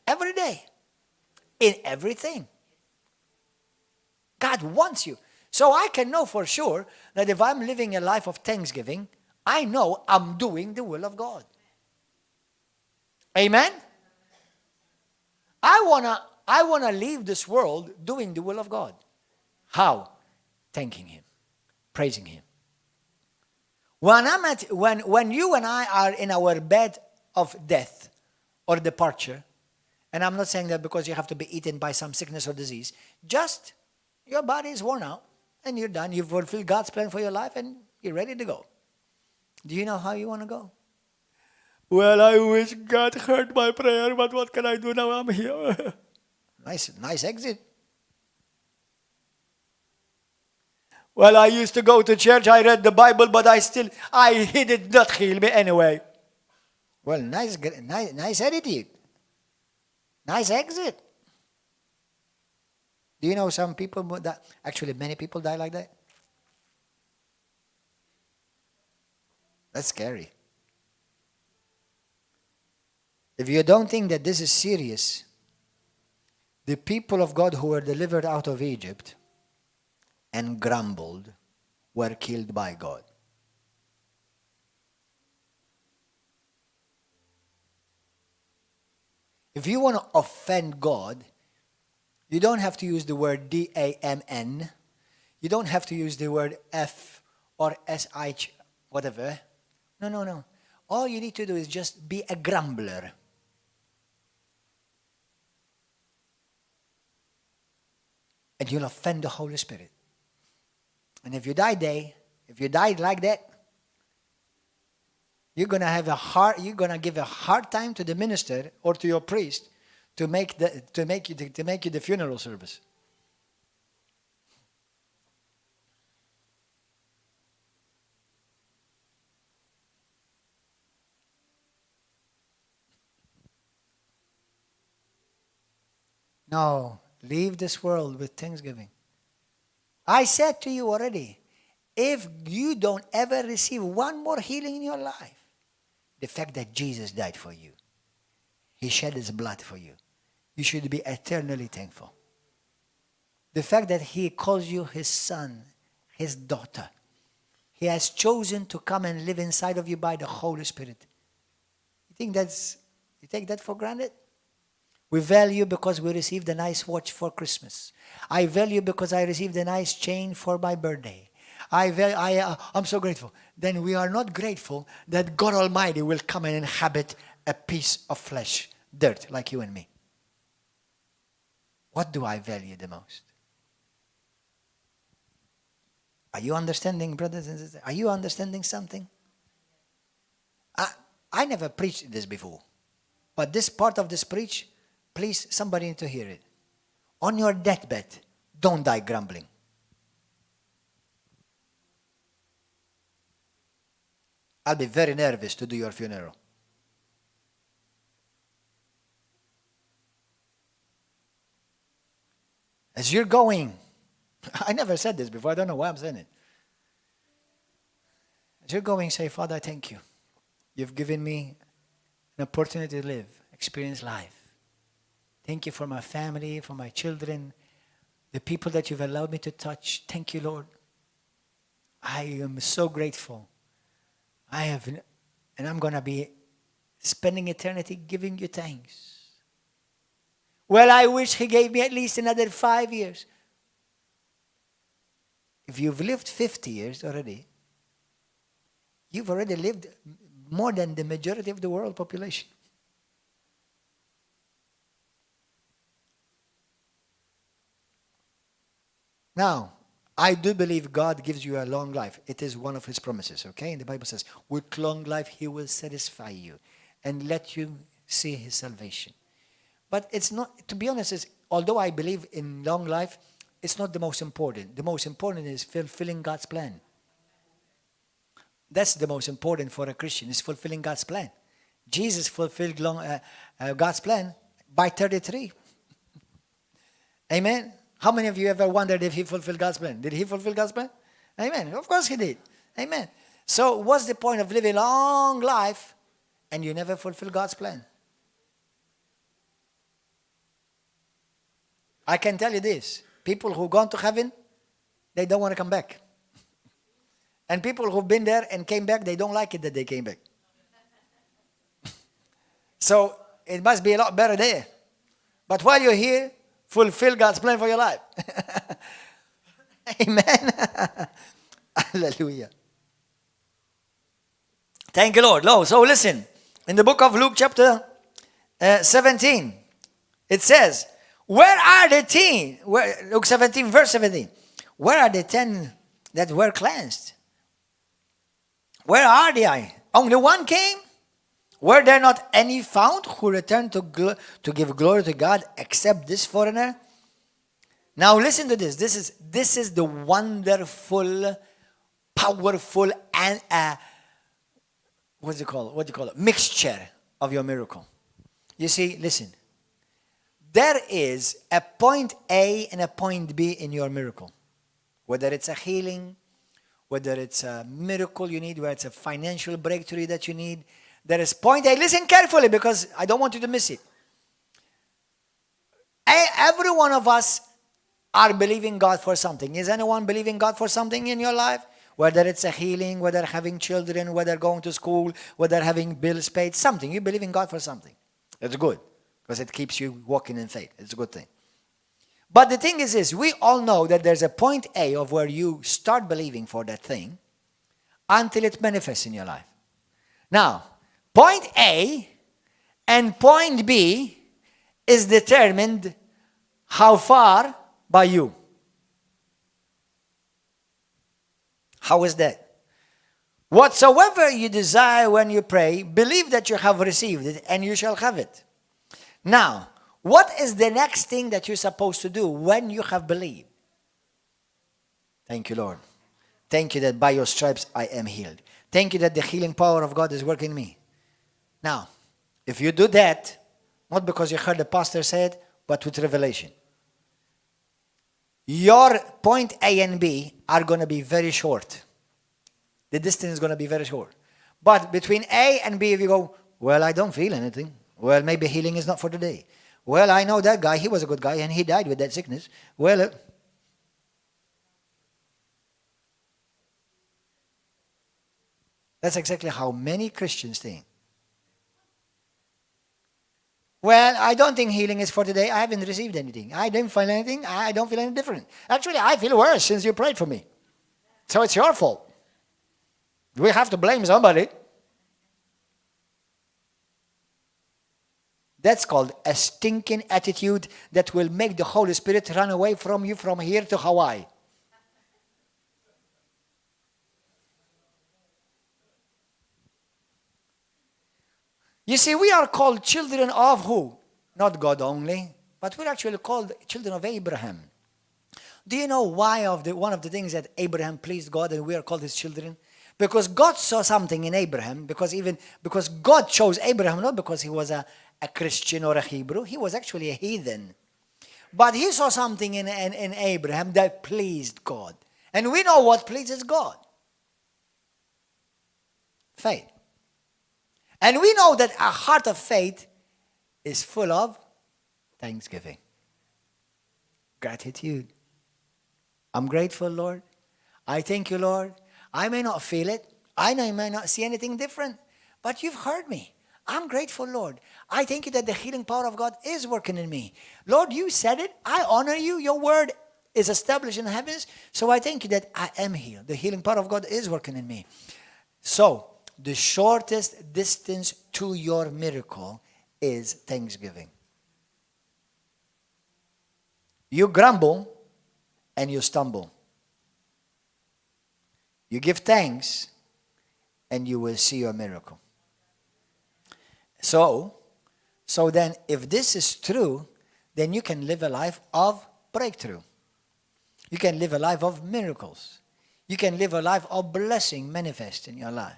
[SPEAKER 1] every day, in everything. God wants you. So I can know for sure that if I'm living a life of thanksgiving, I know I'm doing the will of God. Amen? I wanna leave this world doing the will of God. How? Thanking him, praising him. When you and I are in our bed of death or departure, and I'm not saying that because you have to be eaten by some sickness or disease, just your body is worn out and you're done. You've fulfilled God's plan for your life and you're ready to go. Do you know how you want to go? Well, I wish God heard my prayer, but what can I do now? I'm here. Nice exit. Well, I used to go to church, I read the Bible, but he did not heal me anyway. Well, nice attitude. Nice exit. Do you know some people that, actually many people die like that? That's scary. If you don't think that this is serious, the people of God who were delivered out of Egypt and grumbled were killed by God. If you want to offend God, you don't have to use the word D-A-M-N. You don't have to use the word F or S-I-H, whatever. No. All you need to do is just be a grumbler. And you'll offend the Holy Spirit. And if you die like that, you're gonna give a hard time to the minister or to your priest to make you the funeral service. No, leave this world with thanksgiving. I said to you already, if you don't ever receive one more healing in your life, the fact that Jesus died for you, he shed his blood for you, you should be eternally thankful. The fact that he calls you his son, his daughter, he has chosen to come and live inside of you by the Holy Spirit. You take that for granted? We value because we received a nice watch for Christmas. I value because I received a nice chain for my birthday. I'm so grateful. Then we are not grateful that God Almighty will come and inhabit a piece of flesh, dirt, like you and me. What do I value the most? Are you understanding, brothers and sisters? Are you understanding something? I never preached this before. But this part of this preach, please, somebody need to hear it. On your deathbed, don't die grumbling. I'll be very nervous to do your funeral. As you're going, I never said this before, I don't know why I'm saying it. As you're going, say, Father, thank you. You've given me an opportunity to live, experience life. Thank you for my family, for my children, the people that you've allowed me to touch. Thank you, Lord. I am so grateful. And I'm going to be spending eternity giving you thanks. Well, I wish he gave me at least another 5 years. if you've lived 50 years already, you've already lived more than the majority of the world population. Now, I do believe God gives you a long life. It is one of his promises, okay? And the Bible says, with long life he will satisfy you and let you see his salvation. But it's not, to be honest, although I believe in long life, it's not the most important. The most important is fulfilling God's plan. That's the most important for a Christian, is fulfilling God's plan. Jesus fulfilled God's plan by 33. Amen? How many of you ever wondered if he fulfilled God's plan? Did he fulfill God's plan? Amen. Of course he did. Amen. So what's the point of living a long life and you never fulfill God's plan? I can tell you this. People who've gone to heaven, they don't want to come back. And people who've been there and came back, they don't like it that they came back. So it must be a lot better there. But while you're here, fulfill God's plan for your life. Amen. Hallelujah. Thank you, Lord. So listen. In the book of Luke chapter 17, it says, where are the 10? Luke 17, verse 17. Where are the 10 that were cleansed? Where are they? Only one came? Were there not any found who returned to give glory to God except this foreigner? Now listen to this. This is the wonderful, powerful, and what do you call it? Mixture of your miracle. You see, listen. There is a point A and a point B in your miracle. Whether it's a healing, whether it's a miracle you need, whether it's a financial breakthrough that you need, there is point A. Listen carefully because I don't want you to miss it. Every one of us are believing God for something. Is anyone believing God for something in your life? Whether it's a healing, whether having children, whether going to school, whether having bills paid, something. You believe in God for something. It's good because it keeps you walking in faith. It's a good thing. But the thing is this, we all know that there's a point A of where you start believing for that thing until it manifests in your life. Now, point A and point B is determined how far by you. How is that? Whatsoever you desire when you pray, believe that you have received it and you shall have it. Now, what is the next thing that you're supposed to do when you have believed? Thank you, Lord. Thank you that by your stripes I am healed. Thank you that the healing power of God is working in me. Now, if you do that, not because you heard the pastor say it, but with revelation, your point A and B are going to be very short. The distance is going to be very short. But between A and B, if you go, well, I don't feel anything. Well, maybe healing is not for today. Well, I know that guy, he was a good guy, and he died with that sickness. Well, that's exactly how many Christians think. Well, I don't think healing is for today. I haven't received anything. I didn't feel anything. I don't feel any different. Actually, I feel worse since you prayed for me. So it's your fault. We have to blame somebody. That's called a stinking attitude that will make the Holy Spirit run away from you from here to Hawaii. You see, we are called children of who? Not God only, but we're actually called children of Abraham. Do you know why one of the things that Abraham pleased God and we are called his children? Because God saw something in Abraham, because God chose Abraham, not because he was a Christian or a Hebrew. He was actually a heathen. But he saw something in Abraham that pleased God. And we know what pleases God. Faith. And we know that a heart of faith is full of thanksgiving. Gratitude. I'm grateful, Lord. I thank you, Lord. I may not feel it. I may not see anything different. But you've heard me. I'm grateful, Lord. I thank you that the healing power of God is working in me. Lord, you said it. I honor you. Your word is established in the heavens. So I thank you that I am healed. The healing power of God is working in me. So the shortest distance to your miracle is thanksgiving. You grumble and you stumble. You give thanks and you will see your miracle. So then if this is true, then you can live a life of breakthrough. You can live a life of miracles. You can live a life of blessing manifest in your life.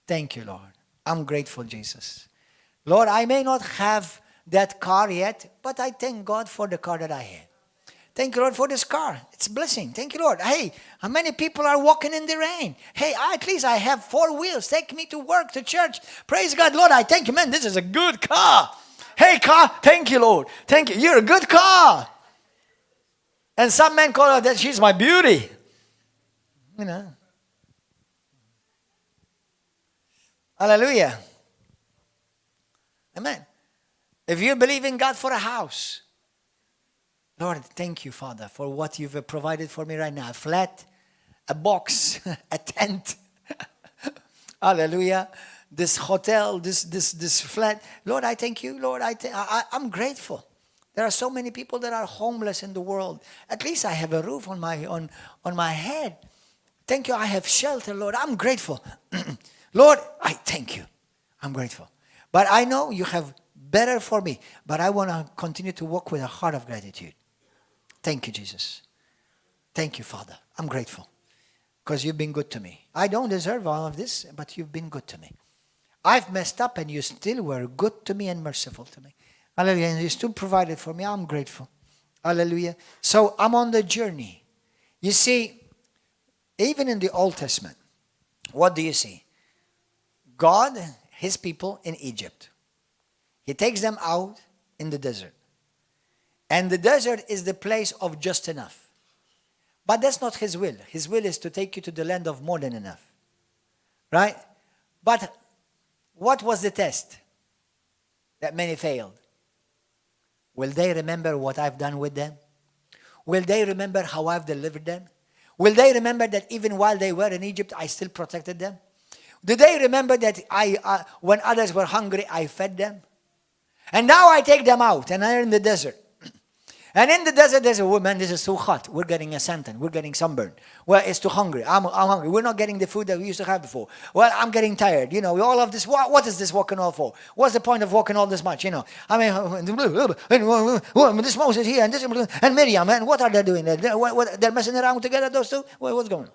[SPEAKER 1] Thank you, Lord. I'm grateful, Jesus. Lord, I may not have that car yet, but I thank God for the car that I have. Thank you, Lord, for this car. It's a blessing. Thank you, Lord. Hey, how many people are walking in the rain? Hey, at least I have 4 wheels. Take me to work, to church. Praise God, Lord. I thank you, man. This is a good car. Hey, car. Thank you, Lord. Thank you. You're a good car. And some men call her that she's my beauty. You know. Hallelujah. Amen. If you believe in God for a house, Lord, thank you, Father, for what you've provided for me right now. A flat, a box, a tent. Hallelujah. This hotel, this flat. Lord, I thank you. Lord, I'm grateful. There are so many people that are homeless in the world. At least I have a roof on my head. Thank you. I have shelter, Lord. I'm grateful. Lord, I thank you. I'm grateful. But I know you have better for me. But I want to continue to walk with a heart of gratitude. Thank you, Jesus. Thank you, Father. I'm grateful because you've been good to me. I don't deserve all of this, but you've been good to me. I've messed up and you still were good to me and merciful to me. Hallelujah. And you still provided for me. I'm grateful. Hallelujah. So I'm on the journey. You see, even in the Old Testament, what do you see? God, his people in Egypt. He takes them out in the desert. And the desert is the place of just enough. But that's not his will. His will is to take you to the land of more than enough. Right? But what was the test that many failed? Will they remember what I've done with them? Will they remember how I've delivered them? Will they remember that even while they were in Egypt, I still protected them? Do they remember that when others were hungry, I fed them? And now I take them out and they're in the desert. And in the desert, there's a woman, this is too hot. We're getting a suntan. We're getting sunburned. Well, it's too hungry. I'm hungry. We're not getting the food that we used to have before. Well, I'm getting tired. You know, we all of this. What is this walking all for? What's the point of walking all this much? You know, I mean, this Moses here and this and Miriam, and what are they doing? They're messing around together, those two? What's going on?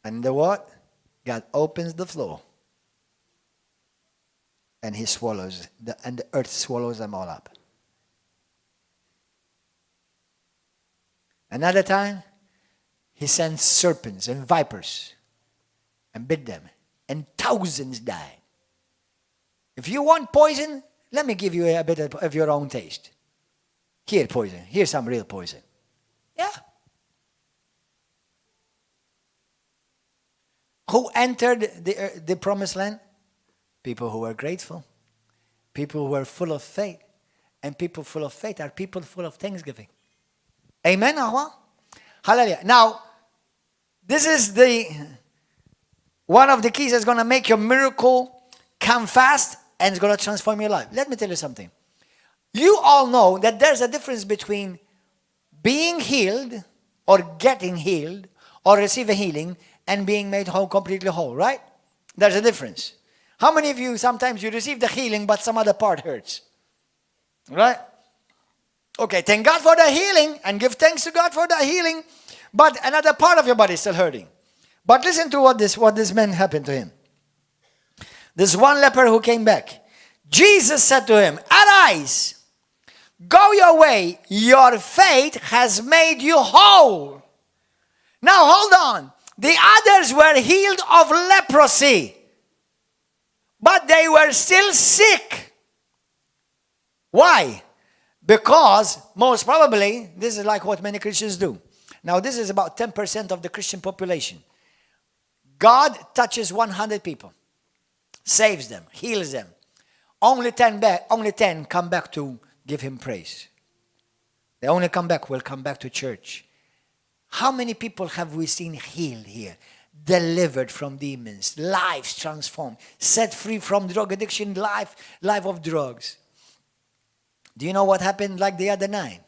[SPEAKER 1] And the what? God opens the floor. And he swallows, and the earth swallows them all up. Another time, he sends serpents and vipers and bit them, and thousands died. If you want poison, let me give you a bit of your own taste. Here, poison. Here's some real poison. Yeah. Who entered the promised land? People who were grateful, people who were full of faith, and people full of faith are people full of thanksgiving. Amen, Ahwa? Hallelujah. Now, this is one of the keys that's going to make your miracle come fast and it's going to transform your life. Let me tell you something. You all know that there's a difference between being healed or getting healed or receiving healing and being made whole, completely whole, right? There's a difference. How many of you, sometimes you receive the healing, but some other part hurts? Right? Okay, thank God for the healing and give thanks to God for the healing, but another part of your body is still hurting. But listen to what this man happened to him. This one leper who came back. Jesus said to him, "Arise, go your way, your faith has made you whole." Now hold on. The others were healed of leprosy. But they were still sick. Why? Because most probably, this is like what many Christians do. Now this is about 10% of the Christian population. God touches 100 people, saves them, heals them. Only 10 come back to give him praise. They only come back, will come back to church. How many people have we seen healed here? Delivered from demons, lives transformed, set free from drug addiction, life of drugs. Do you know what happened like the other night?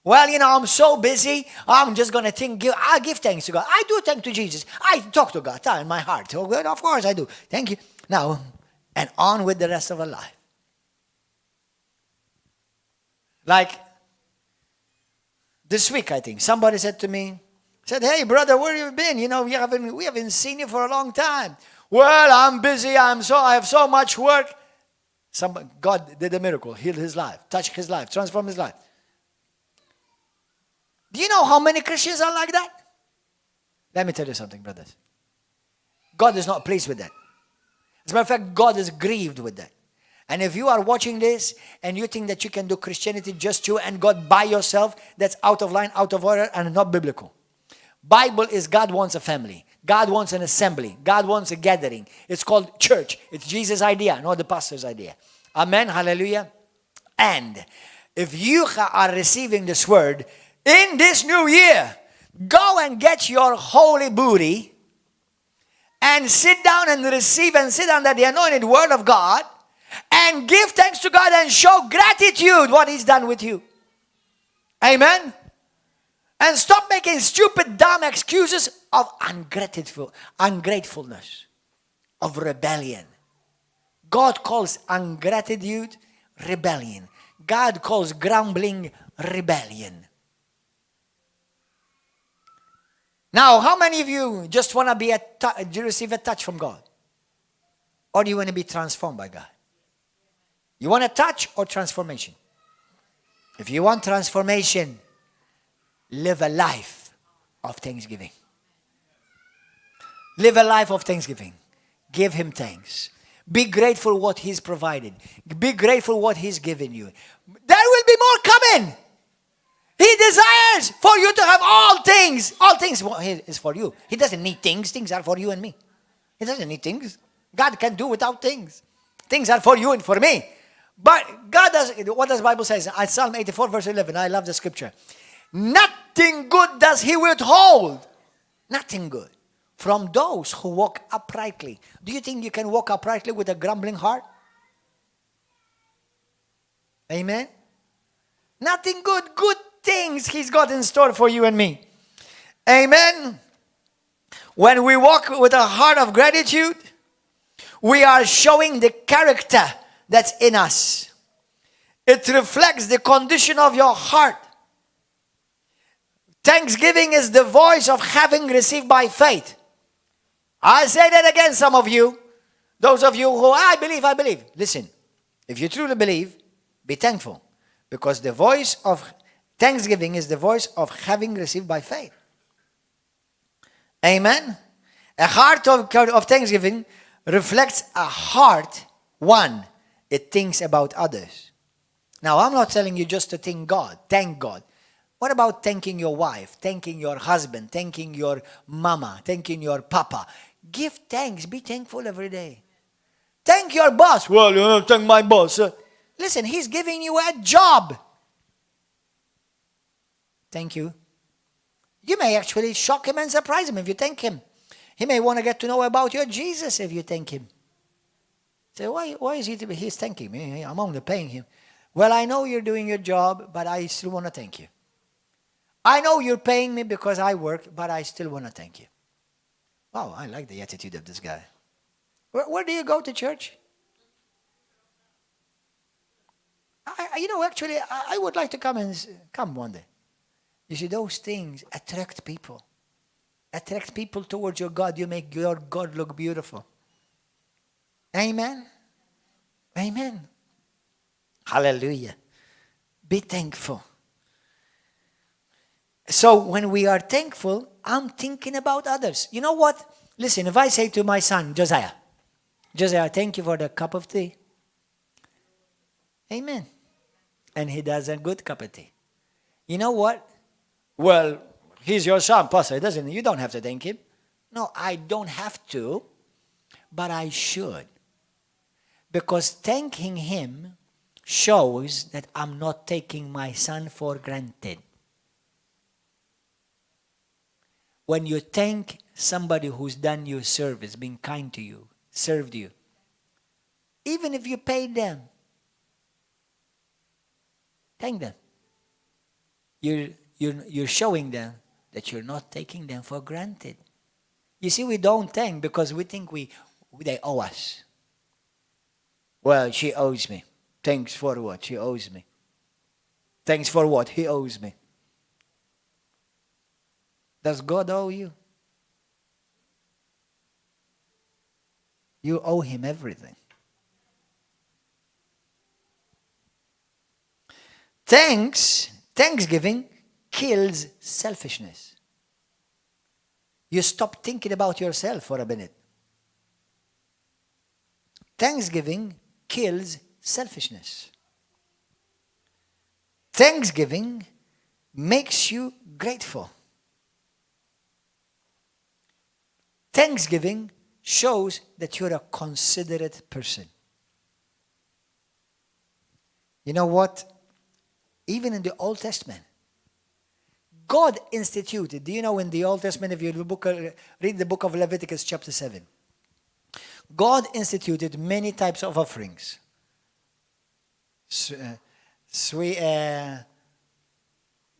[SPEAKER 1] Well, I'm so busy, I'm just going to I give thanks to God. I do thank to Jesus. I talk to God in my heart. Oh, good, of course I do. Thank you. Now, and on with the rest of our life. Like, this week, I think, somebody said to me, hey, brother, where have you been? We haven't seen you for a long time. Well, I'm busy. I have so much work. God did a miracle, healed his life, touched his life, transformed his life. Do you know how many Christians are like that? Let me tell you something, brothers. God is not pleased with that. As a matter of fact, God is grieved with that. And if you are watching this and you think that you can do Christianity just you and God by yourself, that's out of line, out of order, and not biblical. Bible is God wants a family. God wants an assembly. God wants a gathering. It's called church. It's Jesus' idea, not the pastor's idea. Amen. Hallelujah. And if you are receiving this word in this new year, go and get your holy booty and sit down and receive and sit under the anointed word of God and give thanks to God and show gratitude what he's done with you. Amen. And stop making stupid, dumb excuses of ungratefulness, of rebellion. God calls ungratitude rebellion. God calls grumbling rebellion. Now, how many of you just want to receive a touch from God? Or do you want to be transformed by God? You want a touch or transformation? If you want transformation, live a life of thanksgiving. Live a life of thanksgiving. Give him thanks. Be grateful what he's provided. Be grateful what he's given you. There will be more coming. He desires for you to have all things. All things is for you. He doesn't need things. Things are for you and me. He doesn't need things. God can do without things. Things are for you and for me. But God does, what does the Bible say? Psalm 84 verse 11. I love the scripture. Nothing good does he withhold. Nothing good. From those who walk uprightly. Do you think you can walk uprightly with a grumbling heart? Amen? Nothing good. Good things he's got in store for you and me. Amen? When we walk with a heart of gratitude, we are showing the character that's in us. It reflects the condition of your heart. Thanksgiving is the voice of having received by faith. I'll say that again, some of you. Those of you who, I believe. Listen, if you truly believe, be thankful. Because the voice of thanksgiving is the voice of having received by faith. Amen? A heart of thanksgiving reflects a heart, one, it thinks about others. Now, I'm not telling you just to thank God. What about thanking your wife, thanking your husband, thanking your mama, thanking your papa? Give thanks. Be thankful every day. Thank your boss. Well, thank my boss. Listen, he's giving you a job. Thank you. You may actually shock him and surprise him if you thank him. He may want to get to know about your Jesus if you thank him. Say, why is he's thanking me? I'm only paying him. Well, I know you're doing your job, but I still want to thank you. I know you're paying me because I work, but I still want to thank you. Wow, I like the attitude of this guy. Where do you go to church? I would like to come one day. You see, those things attract people. Attract people towards your God. You make your God look beautiful. Amen? Amen. Hallelujah. Be thankful. So when we are thankful, I'm thinking about others. You know what? Listen, if I say to my son, Josiah, thank you for the cup of tea. Amen. And he does a good cup of tea. You know what? Well, he's your son, Pastor. You don't have to thank him. No, I don't have to, but I should. Because thanking him shows that I'm not taking my son for granted. When you thank somebody who's done you service, been kind to you, served you, even if you paid them, thank them. You're showing them that you're not taking them for granted. You see, we don't thank because we think they owe us. Well, she owes me. Thanks for what? She owes me. Thanks for what? He owes me. Does God owe you? You owe him everything. Thanksgiving kills selfishness. You stop thinking about yourself for a minute. Thanksgiving kills selfishness. Thanksgiving makes you grateful. Thanksgiving shows that you're a considerate person. You know what? Even in the Old Testament, God instituted, do you know in the Old Testament, if you read the book of Leviticus chapter 7, God instituted many types of offerings.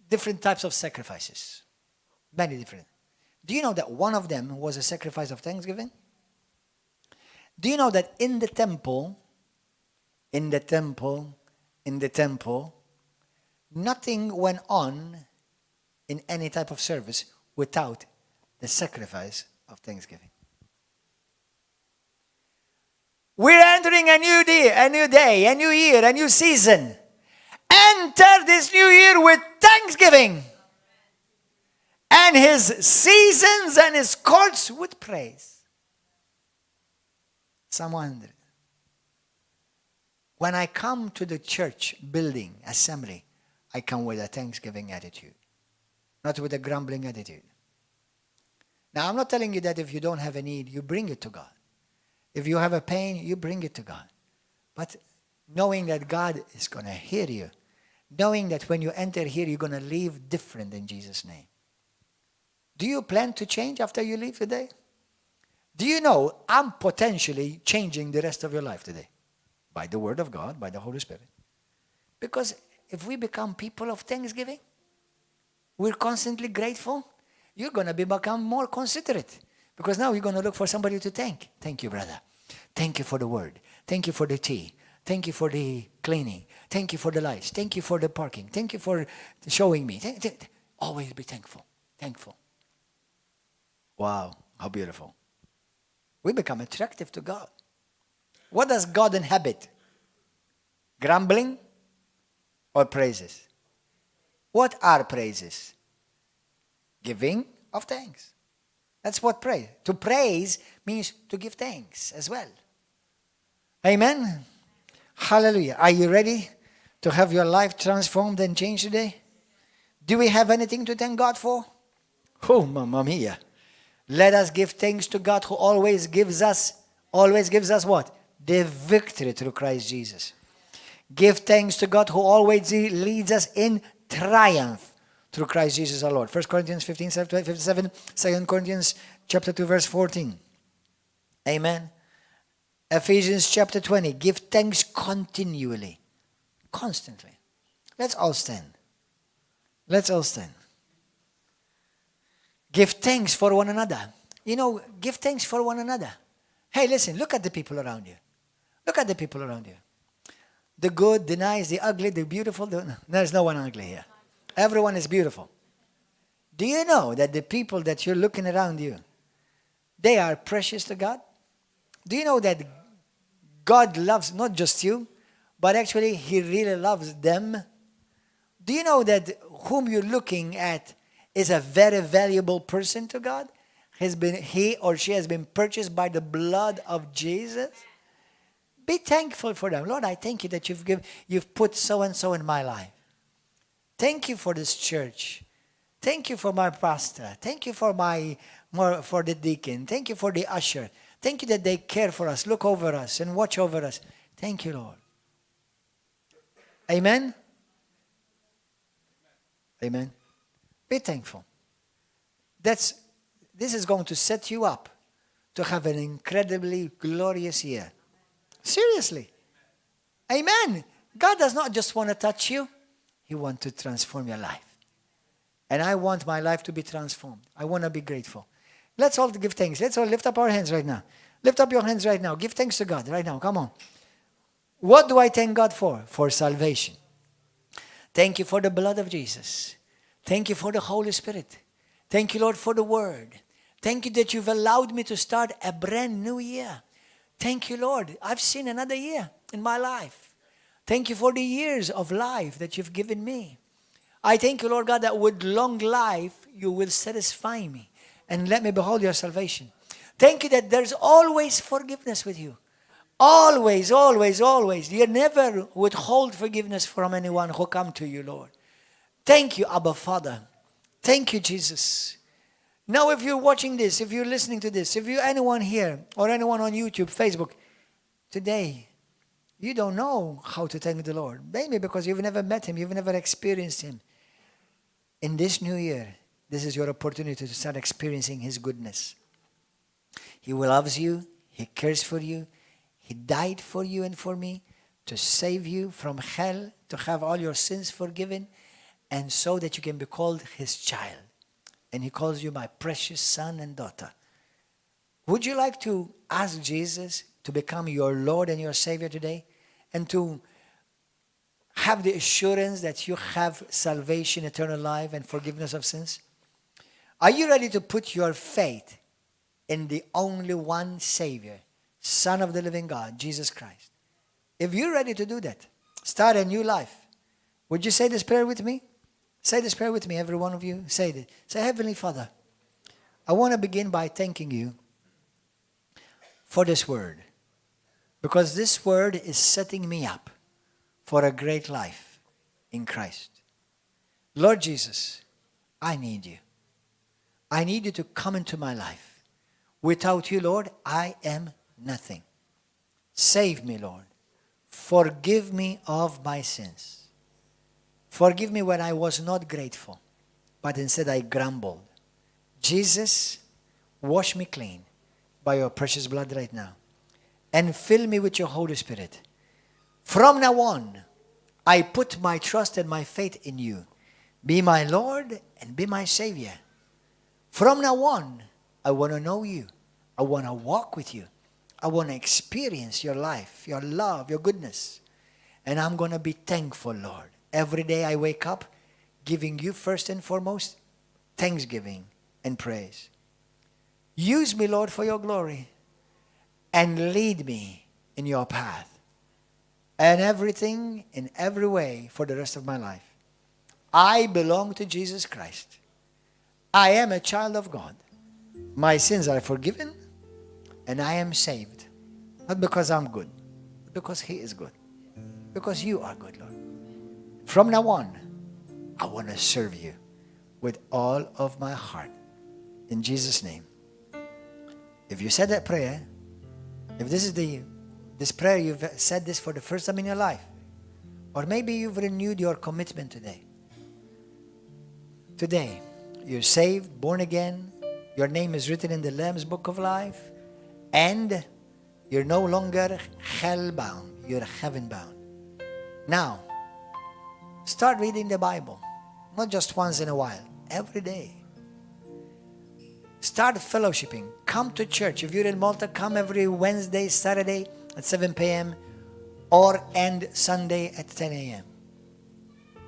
[SPEAKER 1] Different types of sacrifices. Many different. Do you know that one of them was a sacrifice of thanksgiving? Do you know that in the temple, nothing went on in any type of service without the sacrifice of thanksgiving? We're entering a new day, a new year, a new season. Enter this new year with thanksgiving. And his seasons and his courts with praise. Psalm 100. When I come to the church building, assembly, I come with a thanksgiving attitude, not with a grumbling attitude. Now, I'm not telling you that if you don't have a need, you bring it to God. If you have a pain, you bring it to God. But knowing that God is going to hear you, knowing that when you enter here, you're going to leave different in Jesus' name. Do you plan to change after you leave today? Do you know I'm potentially changing the rest of your life today? By the Word of God, by the Holy Spirit. Because if we become people of thanksgiving, we're constantly grateful, you're going to become more considerate. Because now you're going to look for somebody to thank. Thank you, brother. Thank you for the word. Thank you for the tea. Thank you for the cleaning. Thank you for the lights. Thank you for the parking. Thank you for showing me. Always be thankful. Thankful. Wow, how beautiful. We become attractive to God. What does God inhabit? Grumbling or praises? What are praises? Giving of thanks. That's what praise. To praise means to give thanks as well. Amen. Hallelujah. Are you ready to have your life transformed and changed today? Do we have anything to thank God for? Oh, mamma mia. Let us give thanks to God who always gives us what? The victory through Christ Jesus. Give thanks to God who always leads us in triumph through Christ Jesus our Lord. 1 Corinthians 15:57, 2 Corinthians chapter 2 verse 14. Amen. Ephesians chapter 20. Give thanks continually. Constantly. Let's all stand. Let's all stand. Give thanks for one another. You know, give thanks for one another. Hey, listen, look at the people around you. Look at the people around you. The good, the nice, the ugly, the beautiful. There's no one ugly here. Everyone is beautiful. Do you know that the people that you're looking around you, they are precious to God? Do you know that God loves not just you, but actually He really loves them? Do you know that whom you're looking at is a very valuable person to God? He or she has been purchased by the blood of Jesus. Be thankful for them. Lord, I thank you that you've put so-and-so in my life. Thank you for this church. Thank you for my pastor. Thank you for the deacon. Thank you for the usher. Thank you that they care for us, look over us, and watch over us. Thank you, Lord. Amen? Amen. Be thankful. This is going to set you up to have an incredibly glorious year. Seriously. Amen. God does not just want to touch you. He wants to transform your life. And I want my life to be transformed. I want to be grateful. Let's all give thanks. Let's all lift up our hands right now. Lift up your hands right now. Give thanks to God right now. Come on. What do I thank God for? For salvation. Thank you for the blood of Jesus. Thank you for the Holy Spirit. Thank you, Lord, for the word. Thank you that you've allowed me to start a brand new year. Thank you, Lord. I've seen another year in my life. Thank you for the years of life that you've given me. I thank you, Lord God, that with long life, you will satisfy me and let me behold your salvation. Thank you that there's always forgiveness with you. Always, always, always. You never withhold forgiveness from anyone who come to you, Lord. Thank you, Abba Father. Thank you, Jesus. Now, if you're watching this, if you're listening to this, if you're anyone here or anyone on YouTube, Facebook, today, you don't know how to thank the Lord. Maybe because you've never met Him, you've never experienced Him. In this new year, this is your opportunity to start experiencing His goodness. He loves you. He cares for you. He died for you and for me to save you from hell, to have all your sins forgiven, and so that you can be called His child. And He calls you my precious son and daughter. Would you like to ask Jesus to become your Lord and your Savior today? And to have the assurance that you have salvation, eternal life, and forgiveness of sins? Are you ready to put your faith in the only one Savior, Son of the living God, Jesus Christ? If you're ready to do that, start a new life, would you say this prayer with me? Say this prayer with me, every one of you. Say it. Say, Heavenly Father, I want to begin by thanking you for this word. Because this word is setting me up for a great life in Christ. Lord Jesus, I need you. I need you to come into my life. Without you, Lord, I am nothing. Save me, Lord. Forgive me of my sins. Forgive me when I was not grateful, but instead I grumbled. Jesus, wash me clean by your precious blood right now. And fill me with your Holy Spirit. From now on, I put my trust and my faith in you. Be my Lord and be my Savior. From now on, I want to know you. I want to walk with you. I want to experience your life, your love, your goodness. And I'm going to be thankful, Lord. Every day I wake up giving you first and foremost thanksgiving and praise. Use me, Lord, for your glory. And lead me in your path. And everything, in every way, for the rest of my life. I belong to Jesus Christ. I am a child of God. My sins are forgiven. And I am saved. Not because I'm good. But because He is good. Because you are good, Lord. From now on, I want to serve you with all of my heart. In Jesus' name. If you said that prayer, if this prayer, you've said this for the first time in your life, or maybe you've renewed your commitment today. Today, you're saved, born again, your name is written in the Lamb's Book of Life, and you're no longer hell-bound, you're heaven-bound. Now, start reading the Bible, not just once in a while, every day. Start fellowshipping. Come to church. If you're in Malta, come every Wednesday, Saturday at 7 p.m. and Sunday at 10 a.m.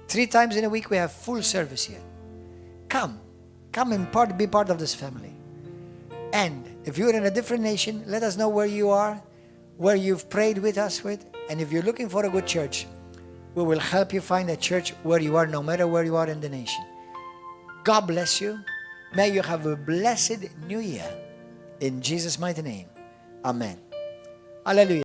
[SPEAKER 1] 3 times in a week we have full service here. Come and be part of this family. And if you're in a different nation, let us know where you are, where you've prayed with us with. And if you're looking for a good church, we will help you find a church where you are, no matter where you are in the nation. God bless you. May you have a blessed new year. In Jesus' mighty name. Amen. Hallelujah.